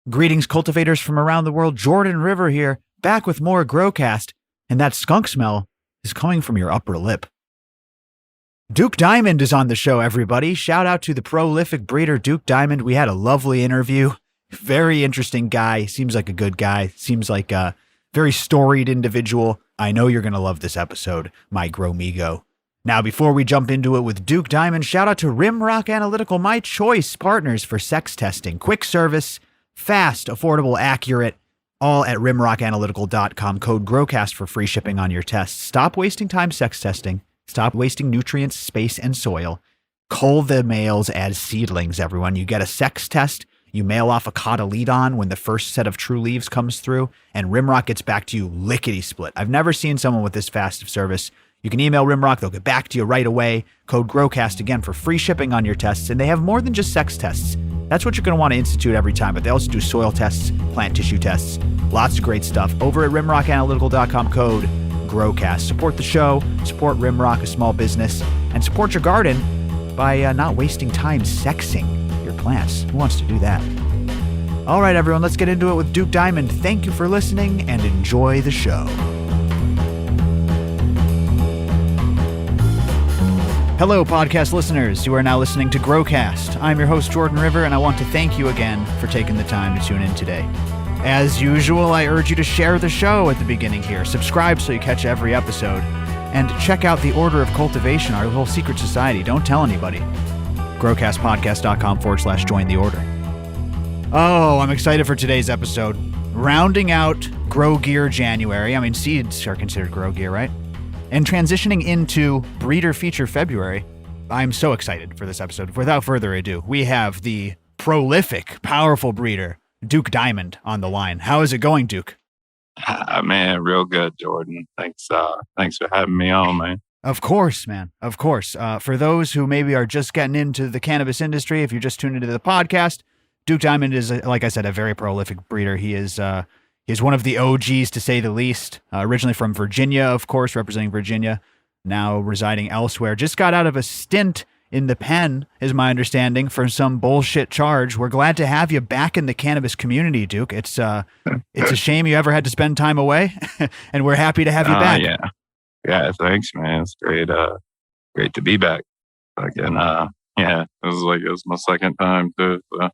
Greetings, cultivators from around the world. Jordan River here, back with more Growcast, and that skunk smell is coming from your upper lip. Duke Diamond is on the show, everybody. Shout out to the prolific breeder Duke Diamond. We had a lovely interview. Very interesting guy. Seems like a good guy. Seems like a very storied individual. I know you're going to love this episode, my Growmigo. Now, before we jump into it with Duke Diamond, shout out to Rimrock Analytical, my choice partners for sex testing. Quick service, fast, affordable, accurate, all at rimrockanalytical.com. Code GROWCAST for free shipping on your tests. Stop wasting time sex testing. Stop wasting nutrients, space, and soil. Cull the males as seedlings, everyone. You get a sex test. You mail off a cotyledon when the first set of true leaves comes through, and Rimrock gets back to you lickety-split. I've never seen someone with this fast of service. You can email Rimrock. They'll get back to you right away. Code GROWCAST, again, for free shipping on your tests. And they have more than just sex tests. That's what you're going to want to institute every time, but they also do soil tests, plant tissue tests, lots of great stuff. Over at rimrockanalytical.com, code GROWCAST. Support the show, support Rimrock, a small business, and support your garden by not wasting time sexing your plants. Who wants to do that? All right, everyone, let's get into it with Duke Diamond. Thank you for listening and enjoy the show. Hello, podcast listeners. You are now listening to Growcast. I'm your host, Jordan River, and I want to thank you again for taking the time to tune in today. As usual, I urge you to share the show at the beginning here. Subscribe so you catch every episode. And check out the Order of Cultivation, our little secret society. Don't tell anybody. growcastpodcast.com/join the order. Oh, I'm excited for today's episode. Rounding out Grow Gear January. I mean, seeds are considered grow gear, right? And transitioning into Breeder Feature February, I'm so excited for this episode. Without further ado, we have the prolific, powerful breeder, Duke Diamond, on the line. How is it going, Duke? Man, real good, Jordan. Thanks for having me on, man. Of course, man. Of course. For those who maybe are just getting into the cannabis industry, if you just tuned into the podcast, Duke Diamond is, like I said, a very prolific breeder. He's one of the OGs, to say the least. Originally from Virginia, of course, representing Virginia, now residing elsewhere. Just got out of a stint in the pen, is my understanding, for some bullshit charge. We're glad to have you back in the cannabis community, Duke. It's a shame you ever had to spend time away, and we're happy to have you back. Yeah, thanks, man. It's great to be back. Again, it was my second time too. So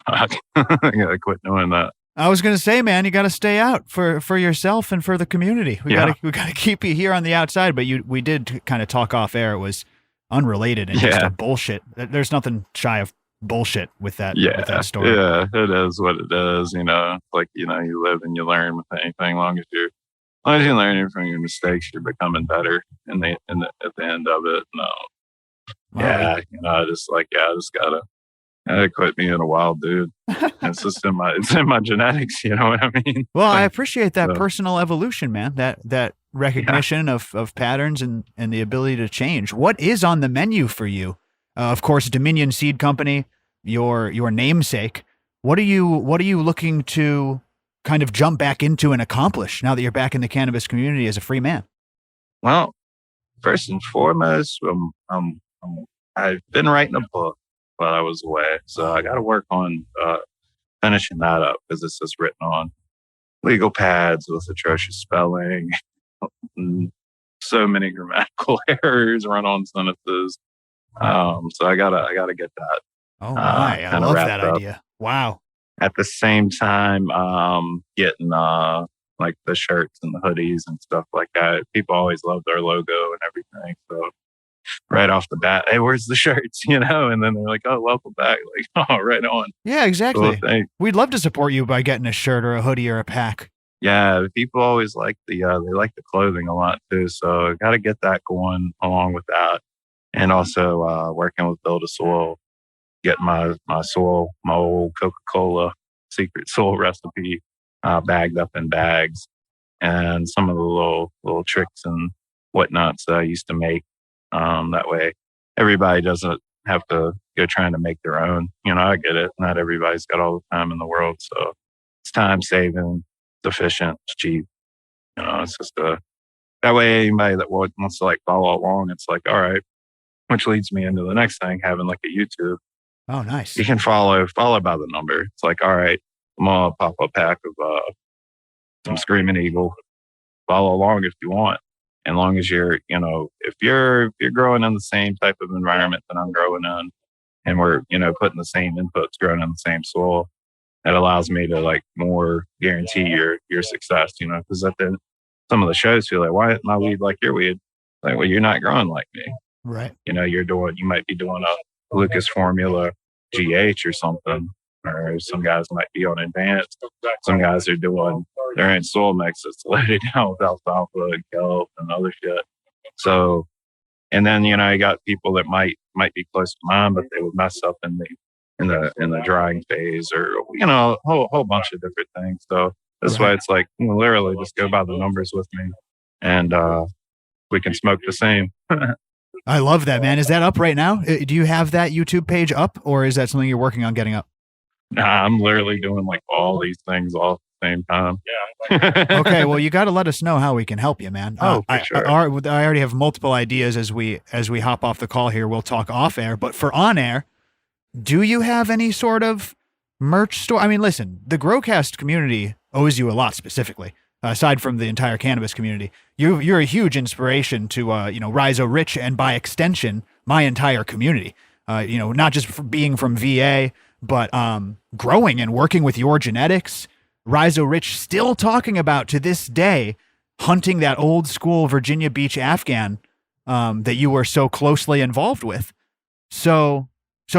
I gotta quit doing that. I was going to say, man, you got to stay out for yourself and for the community. We got to keep you here on the outside, but we did kind of talk off air. It was unrelated and just a bullshit. There's nothing shy of bullshit with that story. Yeah, it is what it is. You live and you learn with anything. As long as you're learning from your mistakes, you're becoming better at the end of it. I just gotta quit being a wild dude. It's just in my genetics, you know what I mean? Well, I appreciate that personal evolution, man. That recognition of patterns and the ability to change. What is on the menu for you? Of course, Dominion Seed Company, your namesake. What are you looking to kind of jump back into and accomplish now that you're back in the cannabis community as a free man? Well, first and foremost, I've been writing a book while I was away. So I got to work on finishing that up because it's just written on legal pads with atrocious spelling, so many grammatical errors, run-on sentences. So I gotta get that. Oh my! I love that idea. Wow. At the same time, getting like the shirts and the hoodies and stuff like that. People always loved our logo and everything. So right off the bat, hey, where's the shirts? And then they're like, oh, welcome back. Like, oh, right on. Yeah, exactly. Cool, we'd love to support you by getting a shirt or a hoodie or a pack. Yeah, people always like they like the clothing a lot too. So got to get that going along with that. And also working with Build a Soil, getting my old Coca-Cola secret soil recipe bagged up in bags, and some of the little tricks and whatnots that I used to make. That way everybody doesn't have to go trying to make their own. I get it. Not everybody's got all the time in the world. So it's time saving, it's efficient, it's cheap. It's just that way anybody that wants to follow along, it's like, all right, which leads me into the next thing, having a YouTube. Oh, nice. You can follow by the number. It's like, all right, I'm gonna pop a pack of some Screaming Eagle. Follow along if you want, as long as you're, if you're growing in the same type of environment that I'm growing in, and we're, putting the same inputs, growing in the same soil, that allows me to like more guarantee your success. Because at the some of the shows feel like, why isn't my weed like your weed? Like, well, you're not growing like me. Right. You might be doing a Lucas Formula GH or something, or some guys might be on advanced. Some guys are doing their own soil mix that's loaded down with alfalfa and kelp and other shit. So, and then you got people that might be close to mine, but they would mess up in the drying phase, or a whole bunch of different things. So that's why it's like literally just go by the numbers with me, and we can smoke the same. I love that, man. Is that up right now? Do you have that YouTube page up, or is that something you're working on getting up? Nah, I'm literally doing like all these things all at the same time. Yeah. Okay, well, you got to let us know how we can help you, man. For sure. I already have multiple ideas as we hop off the call here. We'll talk off air, but for on air, do you have any sort of merch store? I mean, listen, the Growcast community owes you a lot specifically. Aside from the entire cannabis community, you're a huge inspiration to Rhizo Rich, and by extension, my entire community. Not just for being from VA, but growing and working with your genetics. Rhizo Rich still talking about to this day hunting that old school Virginia Beach Afghan that you were so closely involved with. So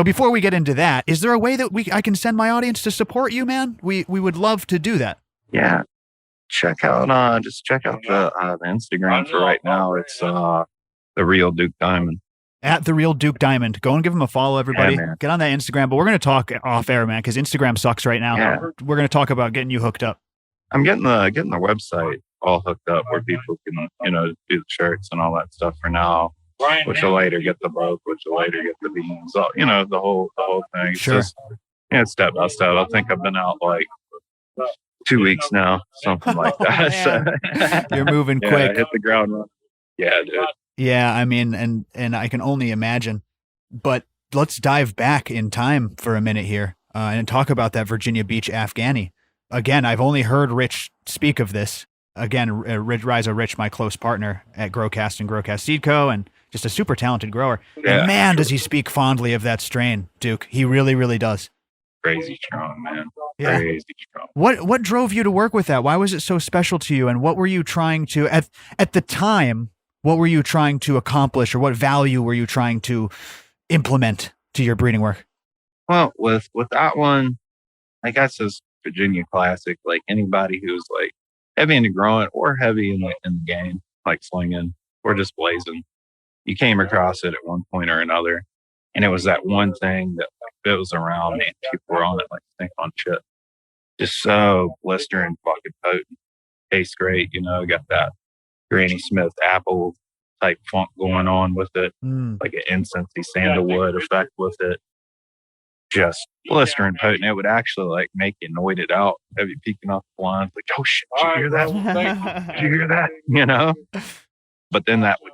before we get into that, is there a way that I can send my audience to support you, man? We would love to do that. Yeah. Check out the Instagram for right now. It's the Real Duke Diamond. At the Real Duke Diamond. Go and give him a follow, everybody. Yeah, get on that Instagram. But we're going to talk off air, man, because Instagram sucks right now. Yeah. We're going to talk about getting you hooked up. I'm getting the website all hooked up where people can do the shirts and all that stuff for now. Which will later get the book, which will later get the beans. The whole thing. Sure. It's step by step. I think I've been out like 2 weeks now, something like that. You're moving quick. I hit the ground running. Yeah, dude. Yeah, I mean, and I can only imagine. But let's dive back in time for a minute here and talk about that Virginia Beach Afghani. Again, I've only heard Rich speak of this. Again, Rhizo Rich, my close partner at Growcast and Growcast Seed Co., and just a super talented grower. Yeah, and man, does he speak fondly of that strain, Duke. He really, really does. Crazy strong, man. Yeah. Crazy strong. What drove you to work with that? Why was it so special to you? And what were you trying to, at the time, what were you trying to accomplish, or what value were you trying to implement to your breeding work? Well, with that one, I guess it's Virginia classic. Like anybody who's like heavy into growing or heavy in the game, like slinging or just blazing, you came across it at one point or another. And it was that one thing that like, it was around, man, people were on it like stink on shit. Just so blistering fucking potent. Tastes great, got that Granny Smith apple type funk going on with it, like an incensey sandalwood effect with it. Just blistering potent. It would actually like make you noid it out, have you peeking off the blinds, like, oh shit, did you hear that? Did you hear that? But then that would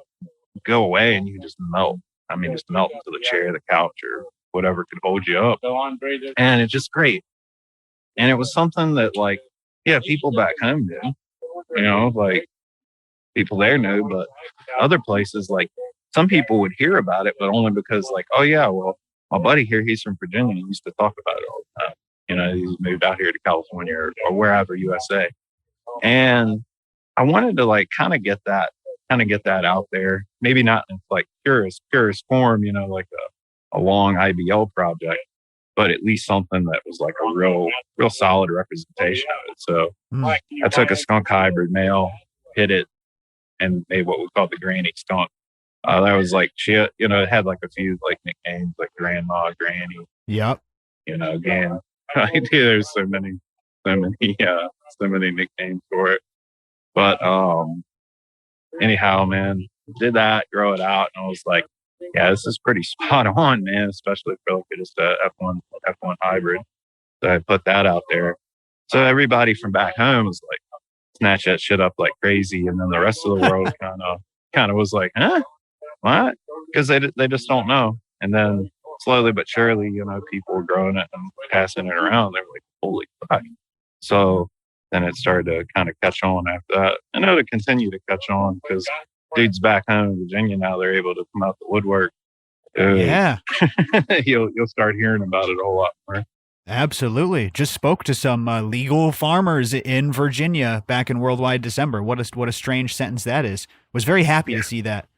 go away and you just melt. I mean, just melt into the chair, the couch, or whatever could hold you up. And it's just great. And it was something that, like, people back home knew, like people there knew, but other places, like some people would hear about it, but only because, like, oh yeah, well, my buddy here, he's from Virginia, he used to talk about it all the time. He's moved out here to California or wherever, USA. And I wanted to like kind of get that out there. Maybe not in like purest form, like a long IBL project, but at least something that was like a real solid representation of it. So I took a skunk hybrid male, hit it, and made what we call the Granny Skunk. That was like shit, it had like a few like nicknames like Grandma, Granny. Yep. Again, there's so many nicknames for it. But anyhow, man, did that, grow it out, and I was like, yeah, this is pretty spot on, man, especially for like just a F1 hybrid. So I put that out there. So everybody from back home was like, snatch that shit up like crazy, and then the rest of the world kind of was like, huh, what? Because they just don't know. And then slowly but surely, people were growing it and passing it around. They were like, holy fuck. So then it started to kind of catch on after that. And it'll continue to catch on because dudes back home in Virginia now, they're able to come out the woodwork. Yeah. You'll start hearing about it a whole lot more. Absolutely. Just spoke to some legal farmers in Virginia back in Worldwide December. What a strange sentence that is. Was very happy to see that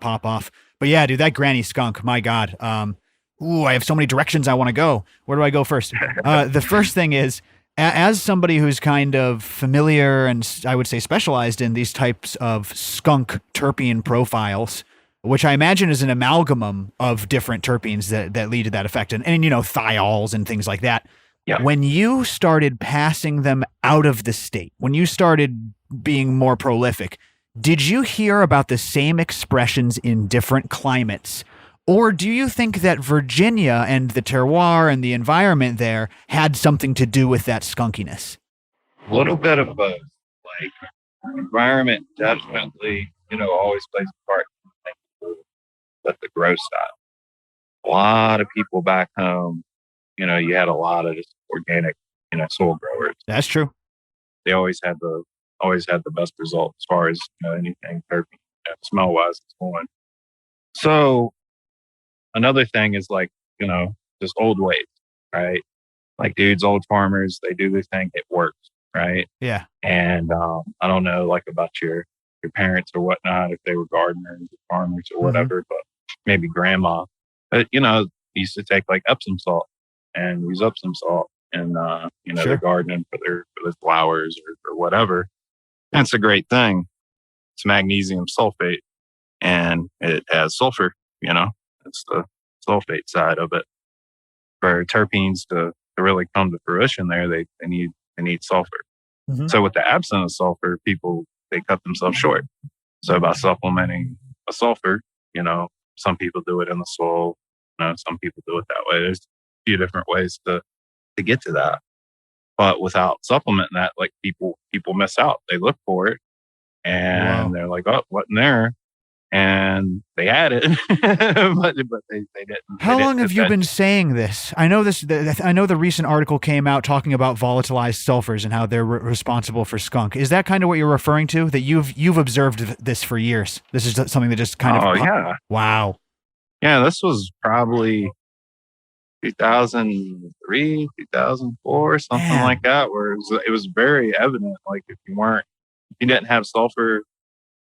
pop off. But yeah, dude, that Granny Skunk, my God. I have so many directions I want to go. Where do I go first? The first thing is, as somebody who's kind of familiar and I would say specialized in these types of skunk terpene profiles, which I imagine is an amalgam of different terpenes that lead to that effect. And thiols and things like that. Yeah. When you started passing them out of the state, when you started being more prolific, did you hear about the same expressions in different climates? Or do you think that Virginia and the terroir and the environment there had something to do with that skunkiness? A little bit of both. Like, environment definitely, always plays a part. But the grow style. A lot of people back home, you had a lot of just organic, soil growers. That's true. They always had the best result as far as anything terpene, smell wise is going. So another thing is like, just old ways, right? Like dudes, old farmers, they do their thing, it works, right? Yeah. And I don't know like about your parents or whatnot, if they were gardeners or farmers or whatever, but maybe grandma. But used to take like Epsom salt and use Epsom salt and Sure. they're gardening for their flowers or whatever. That's a great thing. It's magnesium sulfate and it has sulfur, it's the sulfate side of it. For terpenes to really come to fruition there, they need sulfur. Mm-hmm. So with the absence of sulfur, people they cut themselves short. So by supplementing a sulfur, some people do it in the soil, some people do it that way. There's a few different ways to get to that. But without supplementing that, like people miss out. They look for it and they're like, oh, what in there? And they had it, but they didn't. How long have you been saying this? I know this. I know the recent article came out talking about volatilized sulfurs and how they're responsible for skunk. Is that kind of what you're referring to? That you've observed this for years. This is something that just kind of. Oh yeah. Wow. Yeah, this was probably 2003, 2004, something like that, where it was very evident. Like if you didn't have sulfur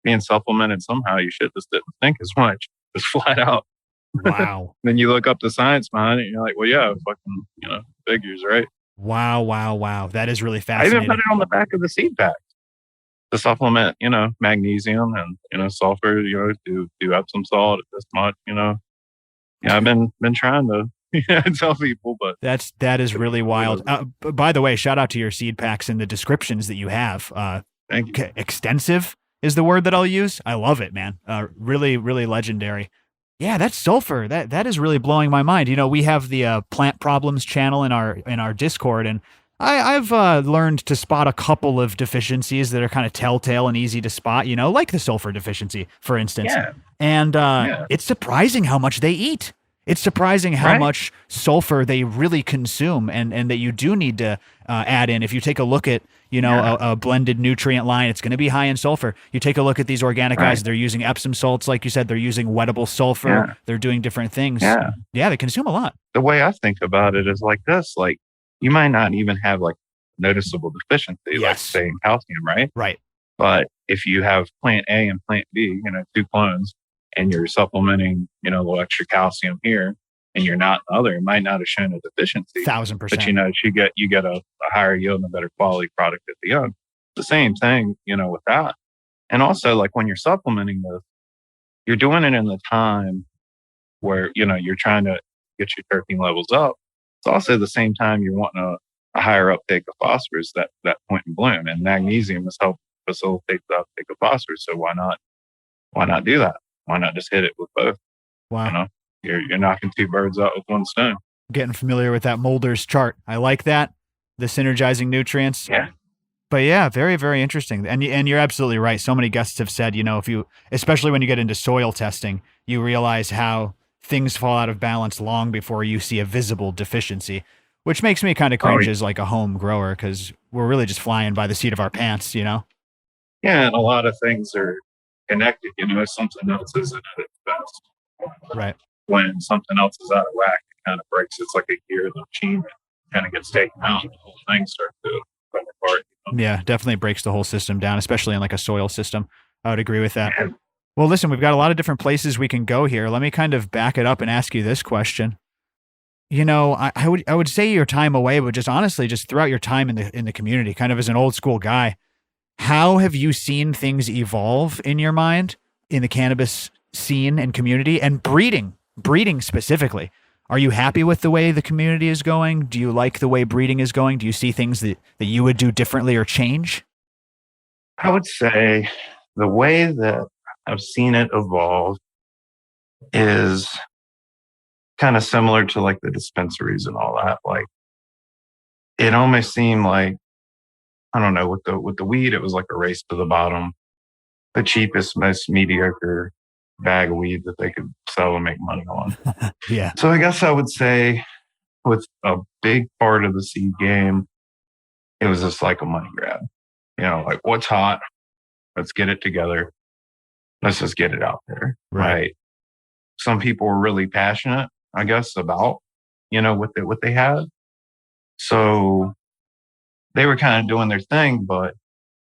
being supplemented somehow, you just didn't think as much, just flat out. Wow. Then you look up the science behind it and you're like, well, yeah, fucking, figures, right? Wow. That is really I fascinating. even put it on the back of the seed pack to supplement, magnesium and, sulfur, do Epsom salt at this much, Yeah, I've been trying to tell people, but that is really wild. By the way, shout out to your seed packs and the descriptions that you have. Thank you. Extensive is the word that I'll use. I love it, man. Really, really legendary. Yeah, that's sulfur. That is really blowing my mind. We have the plant problems channel in our Discord, and I've learned to spot a couple of deficiencies that are kind of telltale and easy to spot. Like the sulfur deficiency, for instance. Yeah. And it's surprising how much they eat. It's surprising how much sulfur they really consume, and that you do need to add in. If you take a look at a blended nutrient line, it's going to be high in sulfur. You take a look at these organic guys, they're using Epsom salts, like you said, they're using wettable sulfur. Yeah. They're doing different things. Yeah, they consume a lot. The way I think about it is like this, like you might not even have like noticeable deficiency, like say in calcium, right? Right. But if you have plant A and plant B, two clones, and you're supplementing, a little extra calcium here, and you're not the other, it might not have shown a deficiency. 1000%. But you get a higher yield and a better quality product at the end. The same thing, with that. And also, like when you're supplementing this, you're doing it in the time where, you're trying to get your terpene levels up. It's also the same time you're wanting a higher uptake of phosphorus, that point in bloom. And magnesium has helped facilitate the uptake of phosphorus. So why not do that? Why not just hit it with both? Wow. You're knocking two birds out with one stone. Getting familiar with that Mulder's chart. I like that. The synergizing nutrients. Yeah. But yeah, very, very interesting. And you're absolutely right. So many guests have said, especially when you get into soil testing, you realize how things fall out of balance long before you see a visible deficiency. which makes me kind of Oh, cringe as like a home grower because we're really just flying by the seat of our pants, you know? yeah, and a lot of things are connected. Something else isn't at its best. Right. When something else is out of whack, it kind of breaks. It's like a gear of the machine kind of gets taken out, and the whole thing starts to come apart. Yeah, definitely breaks the whole system down, especially in like a soil system. I would agree with that. And Well, listen, we've got a lot of different places we can go here. Let me kind of back it up and ask you this question. I would say your time away, but just honestly, just throughout your time in the community, kind of as an old school guy, how have you seen things evolve in your mind in the cannabis scene and community and breeding specifically? Are you happy with the way the community is going? Do you like the way breeding is going? Do you see things that you would do differently or change? I would say the way that I've seen it evolve is kind of similar to like the dispensaries and all that. Like it almost seemed like, I don't know, with the weed, it was like a race to the bottom, the cheapest, most mediocre bag of weed that they could sell and make money on. Yeah. So I guess I would say with a big part of the seed game, it was just like a money grab. Like what's hot? Let's get it together. Let's just get it out there. Right. Some people were really passionate, I guess, about, what they had. So they were kind of doing their thing, but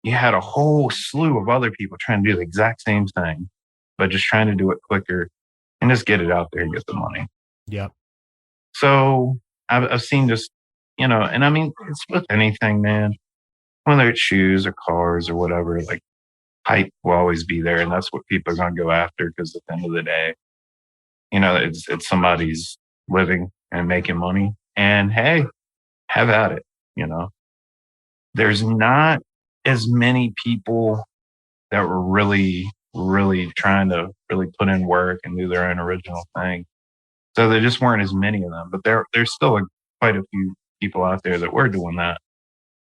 you had a whole slew of other people trying to do the exact same thing, but just trying to do it quicker and just get it out there and get the money. Yep. So I've seen just, and I mean, it's with anything, man, whether it's shoes or cars or whatever, like hype will always be there. And that's what people are going to go after because at the end of the day, it's somebody's living and making money. And hey, have at it, There's not as many people that were really, really trying to really put in work and do their own original thing. So there just weren't as many of them, but there's still quite a few people out there that were doing that.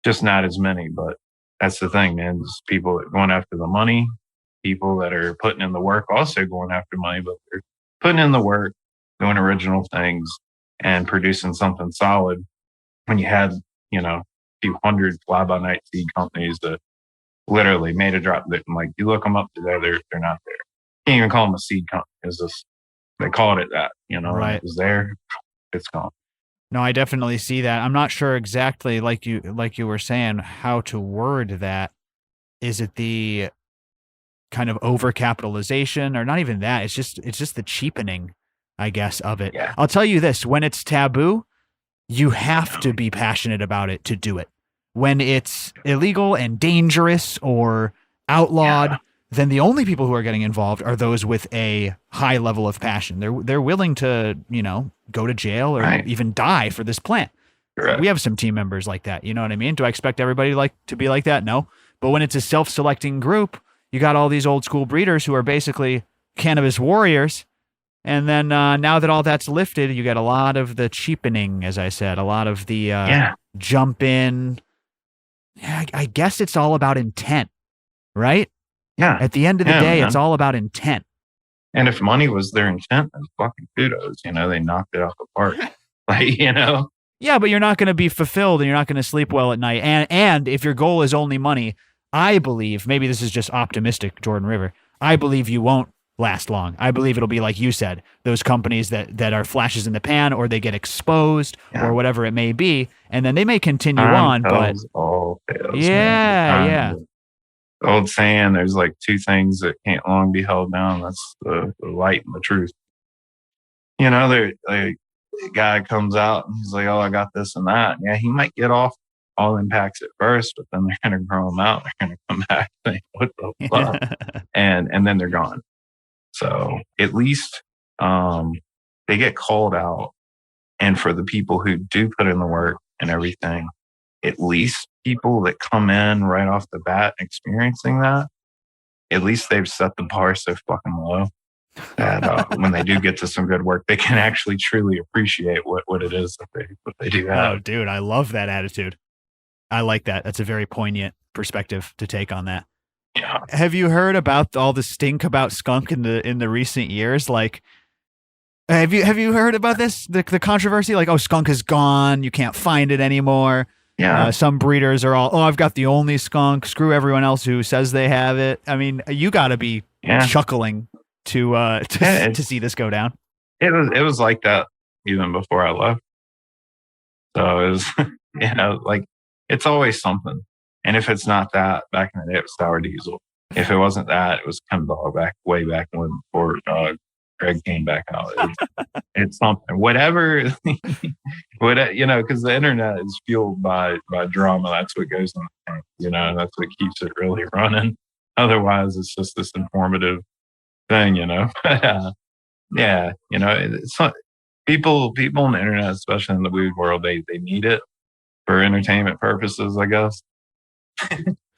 Just not as many, but that's the thing, man. There's people that are going after the money, people that are putting in the work, also going after money, but they're putting in the work, doing original things and producing something solid when you had, a few hundred fly by night seed companies that literally made a drop that, like, you look them up today, they're not there. Can't even call them a seed company. It's just, they called it that, Right. It was there, it's gone. No, I definitely see that. I'm not sure exactly, like you were saying, how to word that. Is it the kind of overcapitalization, or not even that? It's just the cheapening, I guess, of it. Yeah. I'll tell you this: when it's taboo, you have to be passionate about it to do it. When it's illegal and dangerous or outlawed, then the only people who are getting involved are those with a high level of passion. They're willing to, go to jail or even die for this plant. Correct. We have some team members like that. You know what I mean? Do I expect everybody to be like that? No. But when it's a self-selecting group, you got all these old school breeders who are basically cannabis warriors. And then now that all that's lifted, you get a lot of the cheapening, as I said, a lot of the jump in. Yeah, I guess it's all about intent, right? Yeah. At the end of the day, it's all about intent. And if money was their intent, then fucking kudos. They knocked it out the park. Yeah, but you're not going to be fulfilled and you're not going to sleep well at night. And if your goal is only money, I believe, maybe this is just optimistic, Jordan River, I believe you won't last long. I believe it'll be like you said, those companies that are flashes in the pan, or they get exposed or whatever it may be. And then they may continue on, but all fails, yeah. The old saying, there's like two things that can't long be held down. That's the light and the truth. The guy comes out and he's like, oh, I got this and that. Yeah, he might get off all impacts at first, but then they're going to grow them out. They're going to come back and think, what the fuck? and then they're gone. So at least they get called out. And for the people who do put in the work and everything, at least people that come in right off the bat experiencing that, at least they've set the bar so fucking low that when they do get to some good work, they can actually truly appreciate what it is that they do have. Oh, dude, I love that attitude. I like that. That's a very poignant perspective to take on that. Yeah. Have you heard about all the stink about skunk in the recent years? Like, Have you heard about this? The controversy, like, oh, skunk is gone, you can't find it anymore. Yeah. Some breeders are all, oh, I've got the only skunk. Screw everyone else who says they have it. I mean, you got to be Yeah. chuckling to Yeah, to see this go down. it was like that even before I left. So it was, like it's always something. And if it's not that, back in the day, it was sour diesel. If it wasn't that, it was kind of way back when before Greg came back out. It's something, whatever, because the internet is fueled by drama. That's what goes in the tank, that's what keeps it really running. Otherwise, it's just this informative thing, Yeah, it's not, people on the internet, especially in the weed world, they need it for entertainment purposes, I guess.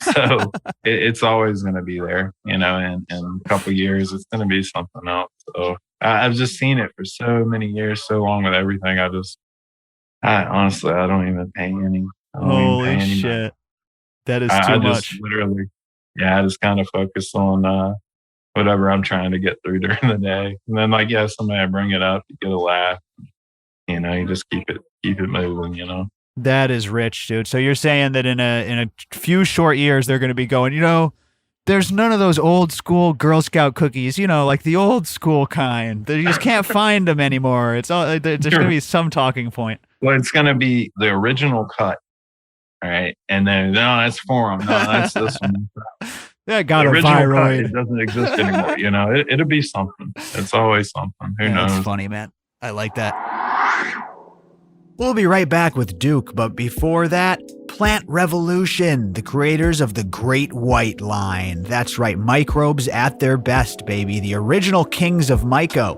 So it's always going to be there, and in a couple of years, it's going to be something else. So I've just seen it for so many years, so long with everything. I honestly, I don't even pay any. I don't even Holy pay any shit. money. That is I too just much. literally, I just kind of focus on whatever I'm trying to get through during the day. And then somebody bring it up, you get a laugh, you just keep it moving. That is rich, dude. So you're saying that in a few short years they're going to be going, there's none of those old school Girl Scout cookies, like the old school kind. You just can't find them anymore. It's all there's going to be some talking point. Well, it's going to be the original cut, right? And then no, that's for them. No, that's this one. That got the a original viroid. Cut, it doesn't exist anymore. It'll be something. It's always something. Who knows? That's funny, man. I like that. We'll be right back with Duke, but before that, Plant Revolution, the creators of the Great White line. That's right, microbes at their best, baby. The original kings of myco.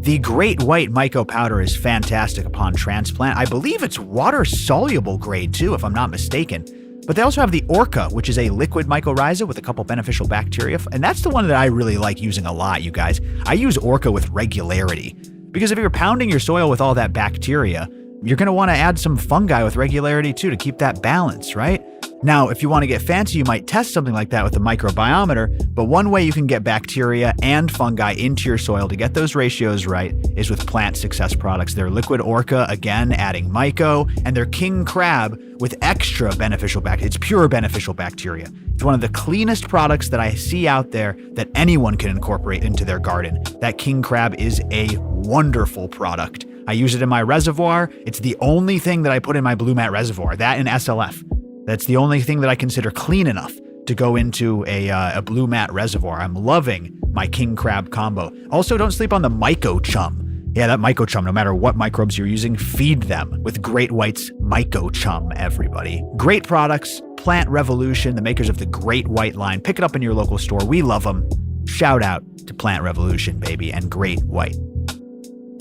The Great White myco powder is fantastic upon transplant. I believe it's water-soluble grade, too, if I'm not mistaken. But they also have the Orca, which is a liquid mycorrhiza with a couple beneficial bacteria. And that's the one that I really like using a lot, you guys. I use Orca with regularity. Because if you're pounding your soil with all that bacteria, you're going to want to add some fungi with regularity too to keep that balance, right? Now, if you want to get fancy, you might test something like that with a microbiometer, but one way you can get bacteria and fungi into your soil to get those ratios right is with Plant Success products. Their liquid Orca, again, adding myco, and their king crab with extra beneficial bacteria. It's pure beneficial bacteria. It's one of the cleanest products that I see out there that anyone can incorporate into their garden. That king crab is a wonderful product. I use it in my reservoir. It's the only thing that I put in my Blue Mat reservoir, that and SLF. That's the only thing that I consider clean enough to go into a Blue Mat reservoir. I'm loving my king crab combo. Also, don't sleep on the myco chum. Yeah, that myco chum, no matter what microbes you're using, feed them with Great White's myco chum, everybody. Great products, Plant Revolution, the makers of the Great White line. Pick it up in your local store. We love them. Shout out to Plant Revolution, baby, and Great White.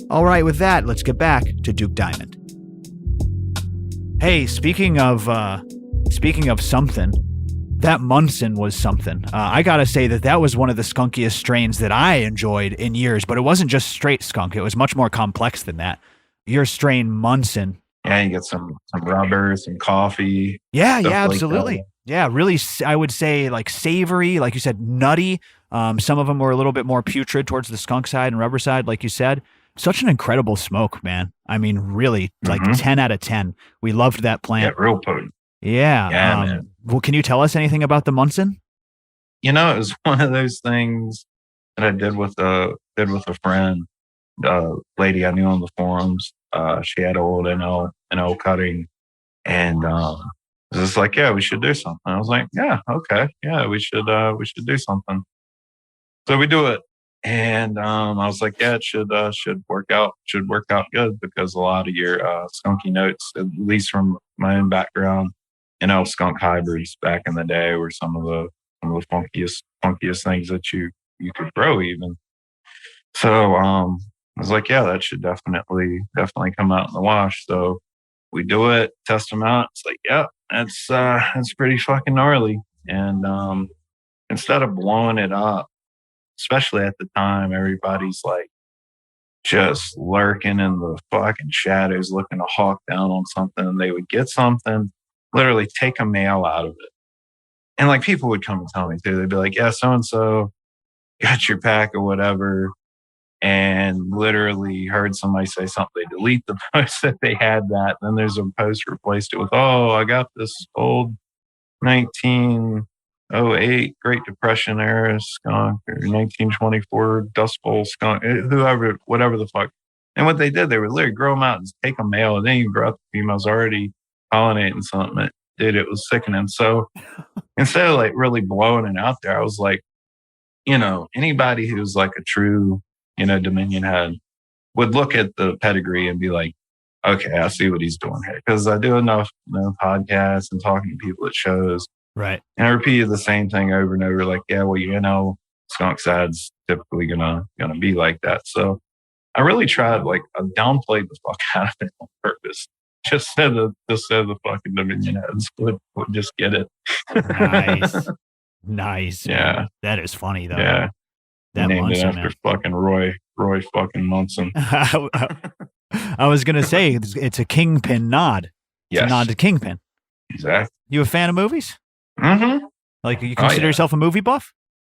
All right, with that, let's get back to Duke Diamond. Hey, speaking of something, that Munson was something. I gotta say that was one of the skunkiest strains that I enjoyed in years, but it wasn't just straight skunk. It was much more complex than that. Your strain, Munson. Yeah, you get some rubber, some coffee. Yeah, absolutely. Yeah, really, I would say like savory, like you said, nutty. Some of them were a little bit more putrid towards the skunk side and rubber side, like you said. Such an incredible smoke, man. I mean, really, like 10 out of 10. We loved that plant. Yeah, real potent. Yeah. Man. Well, can you tell us anything about the Munson? It was one of those things that I did with a friend, lady I knew on the forums. She had old NO cutting, and it was just like, yeah, we should do something. I was like, yeah, okay, yeah, we should do something. So we do it. And I was like, yeah, it should work out good, because a lot of your skunky notes, at least from my own background, skunk hybrids back in the day were some of the funkiest things that you could grow even. So I was like, yeah, that should definitely come out in the wash. So we do it, test them out. It's like, yeah, that's pretty fucking gnarly. And instead of blowing it up, especially at the time, everybody's like just lurking in the fucking shadows, looking to hawk down on something. And they would get something, literally take a male out of it. And like people would come and tell me too, they'd be like, yeah, so-and-so got your pack or whatever. and literally heard somebody say something. They delete the post that they had that. Then there's a post replaced it with, oh, I got this old 1908 Great Depression era skunk or 1924 Dust Bowl skunk, whoever, whatever the fuck. And what they did, they would literally grow them out and take a male, and then you grow out the females already pollinating something. Dude, it was sickening. So instead of like really blowing it out there, I was like, anybody who's like a true, Dominion head would look at the pedigree and be like, okay, I see what he's doing here. Because I do enough podcasts and talking to people at shows. Right. And I repeated the same thing over and over, like, yeah, well, skunk side's typically gonna be like that. So I really tried, like, I downplayed the fuck out of it on purpose. Just said the fucking Dominion heads would just get it. Nice. Yeah. Man. That is funny though. Yeah. That named Munson, it after fucking Roy fucking Munson. I was gonna say it's a Kingpin nod. It's a nod to Kingpin. Exactly. You a fan of movies? Mm-hmm. Like you consider yourself a movie buff?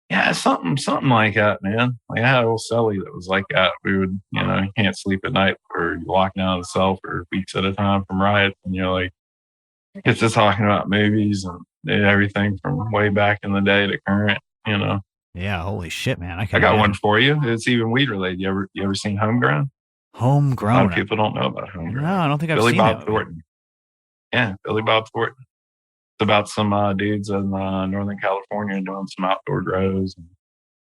Yeah, something like that, man. Like I had a old celly that was like that. We would, you can't sleep at night or you lock down the cell for weeks at a time from riots, and you're like, get to talking about movies and everything from way back in the day to current, Yeah, holy shit, man. I got one for you. It's even weed related. You ever seen Homegrown? Homegrown. A lot of people don't know about Homegrown. No, I don't think I've seen Billy Bob Thornton. Yeah, Billy Bob Thornton. It's about some dudes in Northern California doing some outdoor grows and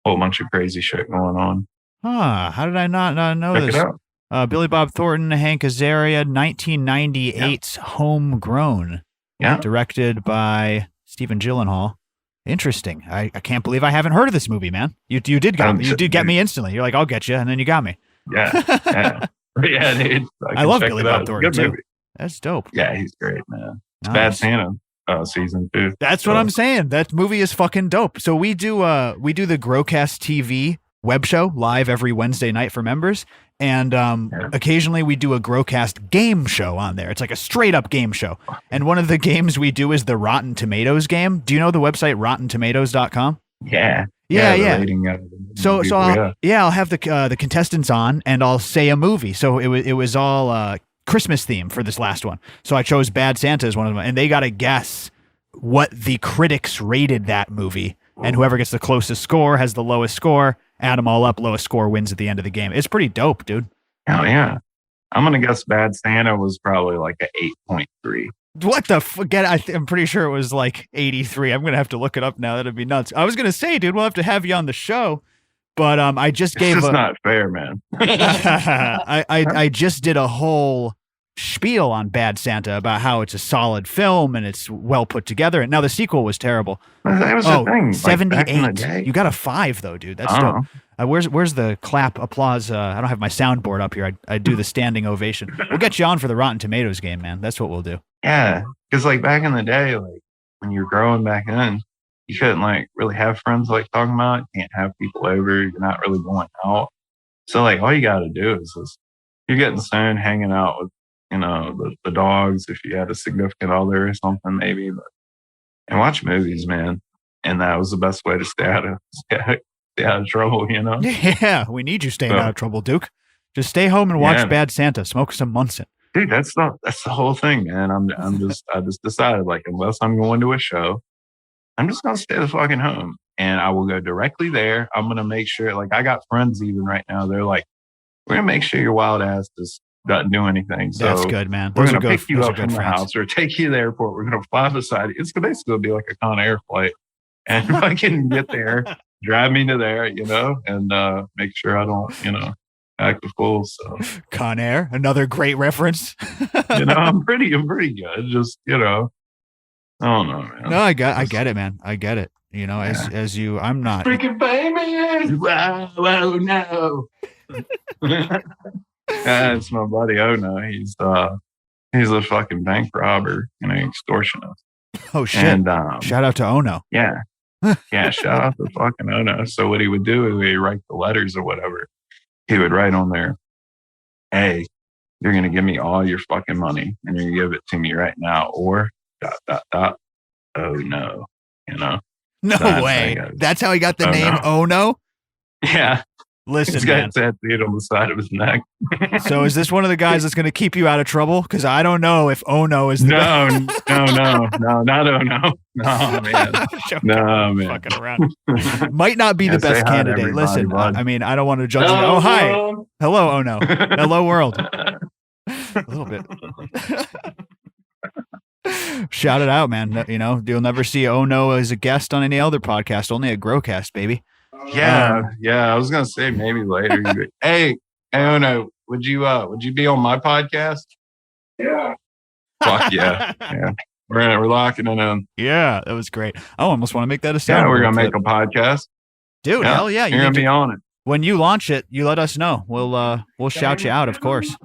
a whole bunch of crazy shit going on. How did I not know Check this? it out. Billy Bob Thornton, Hank Azaria, 1998's Homegrown. Yeah. Directed by Stephen Gyllenhaal. Interesting. I can't believe I haven't heard of this movie, man. You did get me instantly. You're like, I'll get you, and then you got me. Yeah. Yeah, dude. I love Billy Bob Thornton too. Movie. That's dope. Yeah, he's great, man. It's Nice. Bad Santa season 2. That's what I'm saying. That movie is fucking dope. So we do the Growcast TV web show live every Wednesday night for members. And occasionally we do a Growcast game show on there. It's like a straight up game show. And one of the games we do is the Rotten Tomatoes game. Do you know the website RottenTomatoes.com? Yeah. Yeah. So I'll have the contestants on and I'll say a movie. So it was all Christmas theme for this last one. So I chose Bad Santa as one of them, and they got to guess what the critics rated that movie. And whoever gets the closest score has the lowest score. Add them all up, lowest score wins at the end of the game. It's pretty dope, dude. Hell yeah. I'm going to guess Bad Santa was probably like an 8.3. What the fuck? I'm pretty sure it was like 83. I'm going to have to look it up now. That'd be nuts. I was going to say, dude, we'll have to have you on the show. But I just gave It's not fair, man. I just did a whole spiel on Bad Santa about how it's a solid film and it's well put together. And now the sequel was terrible. That was the thing. 78. You got a 5 though, dude. That's dope. Where's the clap applause? I don't have my soundboard up here. I do the standing ovation. We'll get you on for the Rotten Tomatoes game, man. That's what we'll do. Yeah, because like back in the day, like when you were growing back then, you couldn't like really have friends like talking about. You can't have people over. You're not really going out. So like all you got to do is you're getting stoned, hanging out with the dogs if you had a significant other or something maybe, and watch movies, man. And that was the best way to stay out of trouble, Yeah, we need you staying out of trouble, Duke. Just stay home and watch Bad Santa. Smoke some Munson. Dude, that's the whole thing, man. I just decided, like, unless I'm going to a show, I'm just gonna stay the fucking home, and I will go directly there. I'm gonna make sure, like, I got friends even right now. They're like, we're gonna make sure your wild ass doesn't do anything. So that's good, man. We're gonna pick you up from the house or take you to the airport. We're gonna fly beside you. It's basically be like a Con Air flight, and if I can get there, drive me to there, and make sure I don't, act a fool. So Con Air, another great reference. I'm pretty good. Just I don't know, man. No, I get it, man. I get it. As you, I'm not freaking famous. Whoa, no. It's my buddy Ono. He's a fucking bank robber and an extortionist. Oh shit! And shout out to Ono. Yeah, shout out to fucking Ono. So what he would do is he'd write the letters or whatever. He would write on there, "Hey, you're gonna give me all your fucking money, and you're gonna give it to me right now, or ... Oh no, No way. That's how he got the name Ono. Yeah. Listen, He's man. got a tattooed on the side of his neck. So is this one of the guys that's going to keep you out of trouble? Because I don't know if Ono is the No, not Ono. No, man. No, man. Fucking around. Might not be the best candidate. Listen, I mean, I don't want to judge you. Oh, hi. Hello, Ono. Hello, world. A little bit. Shout it out, man. You know, you'll never see Ono as a guest on any other podcast, only a Growcast, baby. Yeah. I was gonna say maybe later. Hey, Ono, would you be on my podcast? Yeah. Fuck yeah. We're locking it in. Yeah, that was great. I almost want to make that a sound. Yeah, we're gonna make a podcast. Dude, hell yeah. You're gonna be on it. When you launch it, you let us know. We'll shout you out, of course.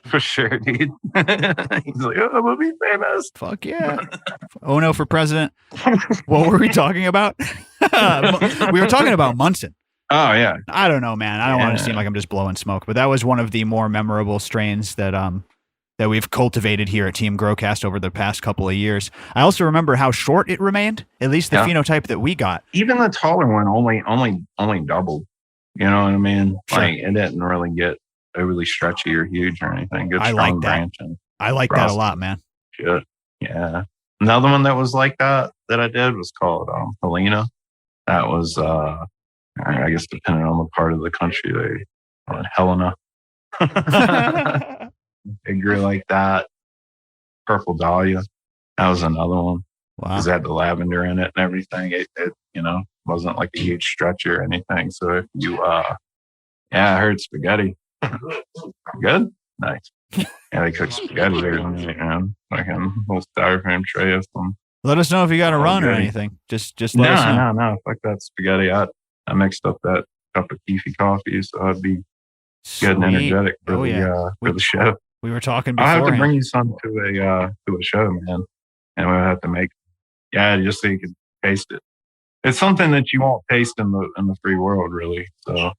For sure, dude. He's like, oh, I'm gonna be famous. Fuck yeah. Ono for president. What were we talking about? We were talking about Munson. Oh yeah. I don't know, man. I don't want to seem like I'm just blowing smoke, but that was one of the more memorable strains that we've cultivated here at Team Growcast over the past couple of years. I also remember how short it remained, at least the phenotype that we got. Even the taller one only doubled. You know what I mean? Sure. Like it didn't really get overly stretchy or huge or anything. Good, strong branching. I like that a lot, man. Shit. Yeah. Another one that was like that I did was called Helena. That was I guess depending on the part of the country they call it Helena. It grew like that. Purple Dahlia. That was another one. Wow. Because it had the lavender in it and everything. It wasn't like a huge stretch or anything. So if you I heard spaghetti. Good? Nice. Yeah, they cook spaghetti there, like a little styrofoam tray of them. Let us know if you got a run or anything. Just let us know. No. Fuck that spaghetti. I mixed up that cup of Keefy coffee, so I'd be good and energetic for the show. We were talking before. I'll have to bring you some to a show, man. And we'll have to make just so you can taste it. It's something that you won't taste in the free world, really. So,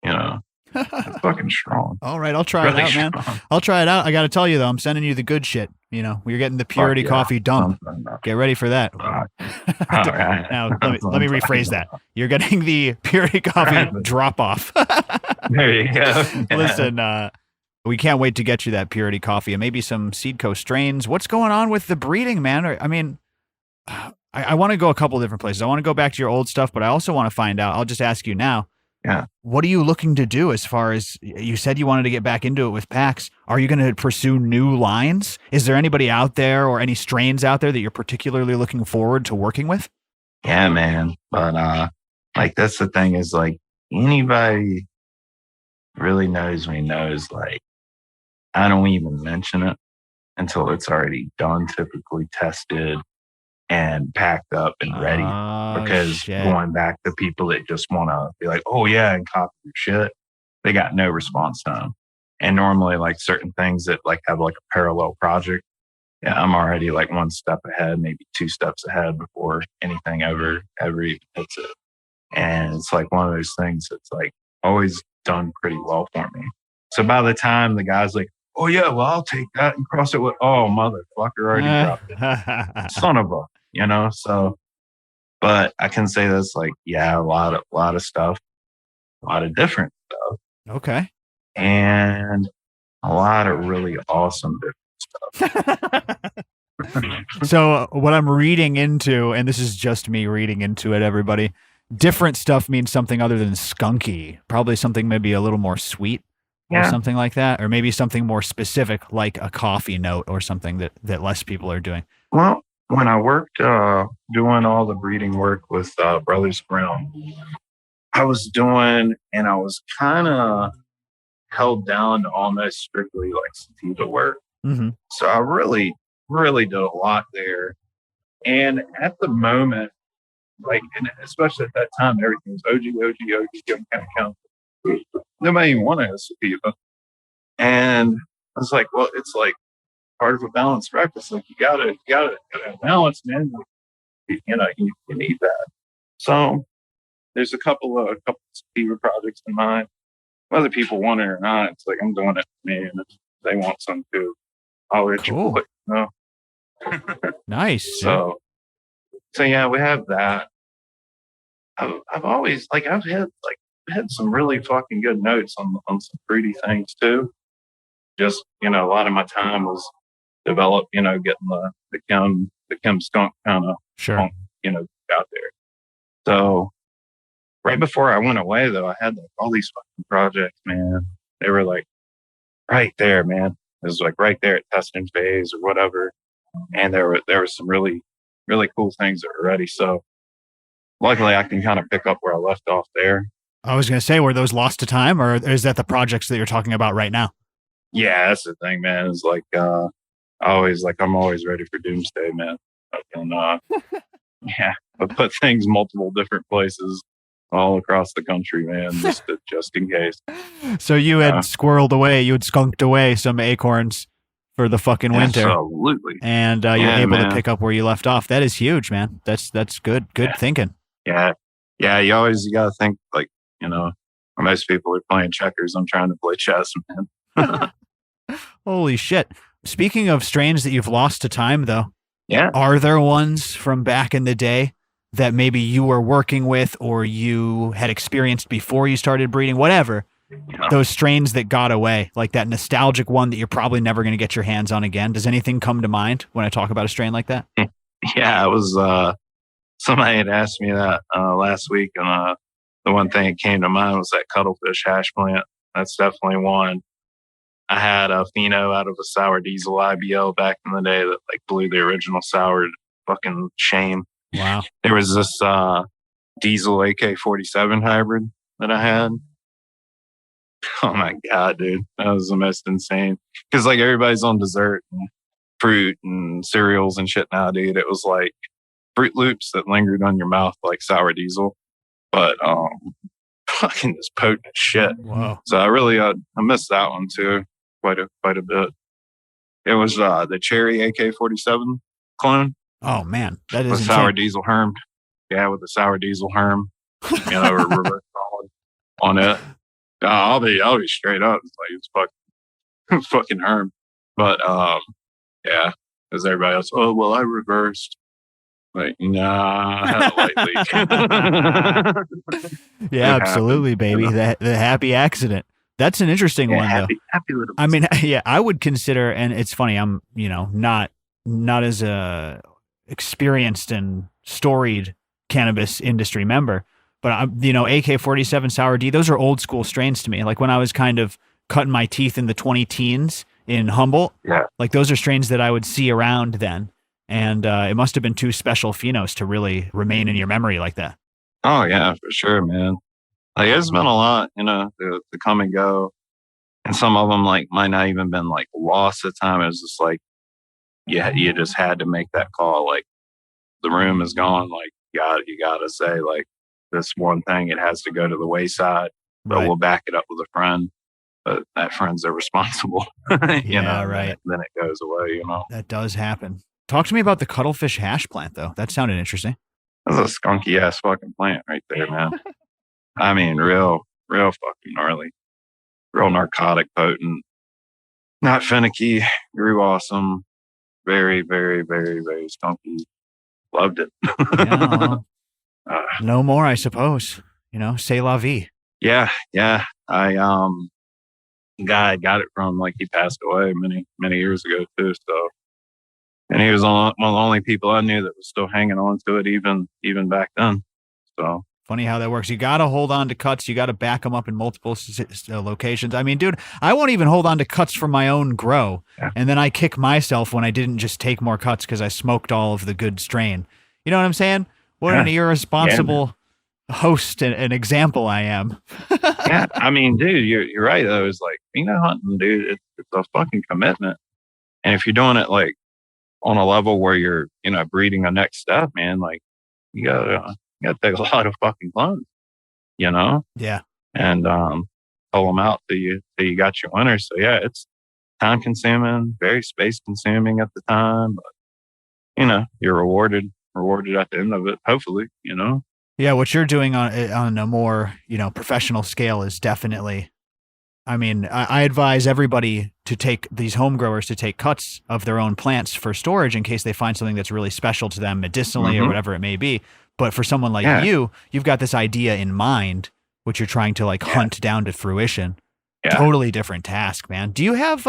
it's fucking strong. All right, I'll try it out, man. I'll try it out. I got to tell you, though, I'm sending you the good shit. We're getting the Purity Coffee dump. Get ready for that. All right. Now, let me rephrase that. You're getting the Purity Coffee drop off. There you go. Listen, we can't wait to get you that Purity Coffee and maybe some Seedco strains. What's going on with the breeding, man? I mean, I want to go a couple of different places. I want to go back to your old stuff, but I also want to find out. I'll just ask you now. Yeah. What are you looking to do as far as you said you wanted to get back into it with packs? Are you going to pursue new lines? Is there anybody out there or any strains out there that you're particularly looking forward to working with? Yeah, man. But like that's the thing is like anybody really knows me knows like I don't even mention it until it's already done, typically tested and packed up and ready. Because going back to people that just want to be like, oh yeah, and copy your shit, they got no response time. And normally like certain things that like have like a parallel project, I'm already like one step ahead, maybe 2 steps ahead before anything ever even hits it. And it's like one of those things that's like always done pretty well for me. So by the time the guy's like, oh yeah, well I'll take that and cross it with, oh motherfucker already dropped it. Son of a, so, but I can say this like, yeah, a lot of stuff, a lot of different stuff. Okay. And a lot of really awesome different stuff. So what I'm reading into, and this is just me reading into it, everybody, different stuff means something other than skunky, probably something maybe a little more sweet or something like that, or maybe something more specific like a coffee note or something that less people are doing. Well, when I worked doing all the breeding work with Brothers Brown, I was doing, and I was kind of held down to almost strictly like sativa work. Mm-hmm. So I really, really did a lot there. And at the moment, like, and especially at that time, everything was OG, kind of count. Nobody even wanted a sativa. And I was like, well, it's like part of a balanced breakfast. Like you gotta have balance, man. You need that. So there's a couple of sativa projects in mind. Whether people want it or not, it's like I'm doing it for me, and if they want some too, I'll let you pull it. Nice. So yeah, we have that. I've always like I've had like had some really fucking good notes on some fruity things too. Just, a lot of my time was developed, getting the Kim skunk kind of Sure. funk, out there. So right before I went away though, I had like all these fucking projects, man. They were like right there, man. It was like right there at testing phase or whatever. And there were some really, really cool things that were ready. So luckily I can kind of pick up where I left off there. I was going to say, were those lost to time, or is that the projects that you're talking about right now? Yeah, that's the thing, man. It's like, I'm always ready for doomsday, man. Yeah, I put things multiple different places all across the country, man, just in case. So you had squirreled away, you had skunked away some acorns for the fucking winter. Absolutely. And you're able to pick up where you left off. That is huge, man. That's good thinking. Yeah. Yeah, you got to think like, most people are playing checkers. I'm trying to play chess, man. Holy shit. Speaking of strains that you've lost to time, though, yeah, are there ones from back in the day that maybe you were working with or you had experienced before you started breeding, whatever, those strains that got away, like that nostalgic one that you're probably never going to get your hands on again? Does anything come to mind when I talk about a strain like that? Yeah, it was somebody had asked me that last week, and the one thing that came to mind was that cuttlefish hash plant. That's definitely one. I had a pheno out of a sour diesel IBL back in the day that like blew the original sour fucking shame. Wow. There was this diesel AK-47 hybrid that I had. Oh my God, dude. That was the most insane. Because like everybody's on dessert and fruit and cereals and shit now, dude. It was like Fruit Loops that lingered on your mouth like sour diesel. But fucking just potent as shit. Wow. So I really I missed that one too quite a bit. It was the cherry AK-47 clone. Oh man, that is with insane. sour diesel herm. Yeah, with the sour diesel herm. Reverse solid on it. I'll be straight up. It's like it's fucking herm. But yeah, as everybody else, oh well, I reversed. Like, nah, I had a light leak. Yeah, absolutely, baby. The happy accident. That's an interesting one, happy though. little. I mean, yeah, I would consider, and it's funny. I'm, not as a experienced and storied cannabis industry member, but I'm, AK-47 Sour D. Those are old school strains to me. Like when I was kind of cutting my teeth in the 20 teens in Humboldt. Yeah. Like those are strains that I would see around then. And it must have been two special phenos to really remain in your memory like that. Oh, yeah, for sure, man. Like, it's been a lot, to come and go. And some of them, like, might not even been, like, lost at the time. It was just like, you just had to make that call. Like, the room is gone. Like, you got to say, like, this one thing, it has to go to the wayside. But Right. we'll back it up with a friend. But that friend's irresponsible. Yeah, right. Then it goes away, That does happen. Talk to me about the cuttlefish hash plant, though. That sounded interesting. That's a skunky ass fucking plant right there, man. I mean, real fucking gnarly. Real narcotic potent. Not finicky. Grew awesome. Very, very, very, very skunky. Loved it. Yeah, well, no more, I suppose. C'est la vie. Yeah. I guy got it from, like, he passed away many, many years ago too. So, and he was one of the only people I knew that was still hanging on to it even back then. So funny how that works. You got to hold on to cuts. You got to back them up in multiple locations. I mean, dude, I won't even hold on to cuts from my own grow. Yeah. And then I kick myself when I didn't just take more cuts because I smoked all of the good strain. You know what I'm saying? What an irresponsible host and example I am. Yeah, I mean, dude, you're right though. It's like, hunting, dude, it's a fucking commitment. And if you're doing it like on a level where you're, breeding a next step, man, like you gotta take a lot of fucking clones, Yeah. and pull them out till you got your winner. So yeah, it's time consuming, very space consuming at the time, but you're rewarded at the end of it, hopefully, Yeah, what you're doing on a more, professional scale is definitely, I mean, I advise everybody to take these home growers to take cuts of their own plants for storage in case they find something that's really special to them medicinally or whatever it may be. But for someone like you've got this idea in mind which you're trying to like hunt down to fruition. Yeah. Totally different task, man. Do you have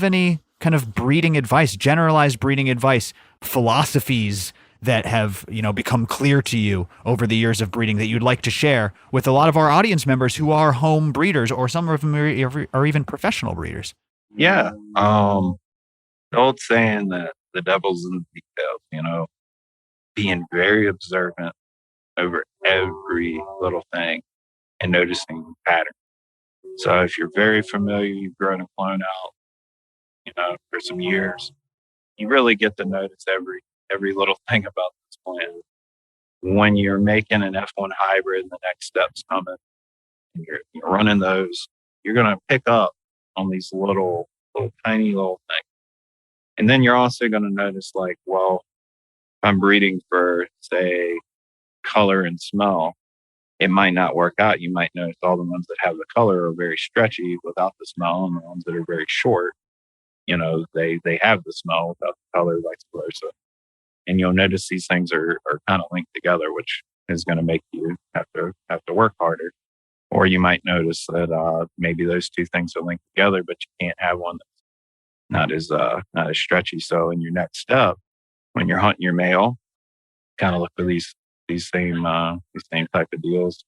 any kind of breeding advice, generalized breeding advice, philosophies that have, become clear to you over the years of breeding that you'd like to share with a lot of our audience members who are home breeders, or some of them are even professional breeders? Yeah. The old saying that the devil's in the details, being very observant over every little thing and noticing patterns. So if you're very familiar, you've grown a clone out, for some years, you really get to notice every little thing about this plant. When you're making an F1 hybrid, the next step's coming, and you're running those, you're going to pick up on these little tiny little things. And then you're also going to notice, like, well, if I'm breeding for, say, color and smell, it might not work out. You might notice all the ones that have the color are very stretchy without the smell, and the ones that are very short, they have the smell without the color, vice versa. And you'll notice these things are kind of linked together, which is going to make you have to work harder. Or you might notice that maybe those two things are linked together, but you can't have one that's not as stretchy. So in your next step, when you're hunting your male, kind of look for these same type of deals,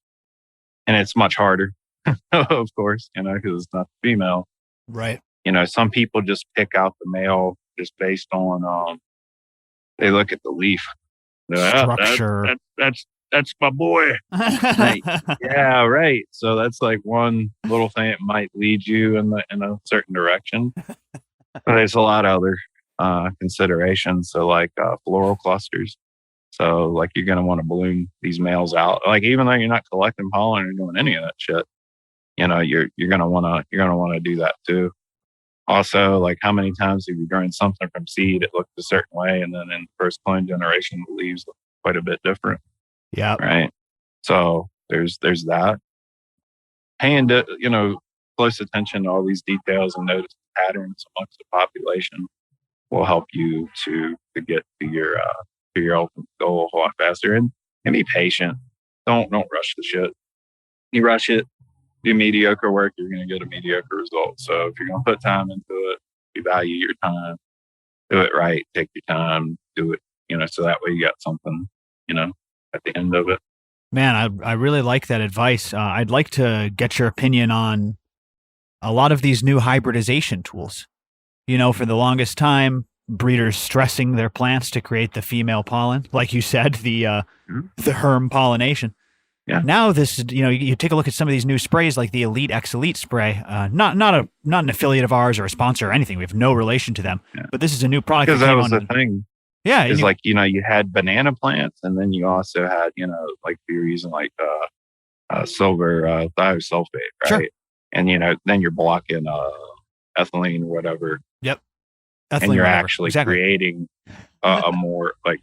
and it's much harder, of course, because it's not the female. Right. Some people just pick out the male just based on they look at the leaf. Structure. That's my boy. Like, yeah, right. So that's like one little thing. It might lead you in a certain direction. But there's a lot of other considerations. So like floral clusters. So like you're going to want to bloom these males out. Like even though you're not collecting pollen or doing any of that shit, you're going to want to do that too. Also, like how many times have you grown something from seed? It looked a certain way, and then in the first clone generation, the leaves look quite a bit different. Yeah. Right. So there's that. Paying close attention to all these details and notice patterns amongst the population will help you to get to your ultimate goal a lot faster. And be patient. Don't rush the shit. You rush it, do mediocre work, you're going to get a mediocre result. So if you're going to put time into it, you value your time, do it right, take your time, do it, so that way you got something, at the end of it. Man, I really like that advice. I'd like to get your opinion on a lot of these new hybridization tools. For the longest time, breeders stressing their plants to create the female pollen, like you said, the herm pollination. Yeah. Now this, you take a look at some of these new sprays, like the Elite X Elite spray. Not an affiliate of ours or a sponsor or anything. We have no relation to them. Yeah. But this is a new product. Because that was the thing. Yeah, it's like you had banana plants, and then you also had like you're using like silver thiosulfate, right? Sure. And then you're blocking ethylene or whatever. Yep. Ethylene, and you're actually creating a more like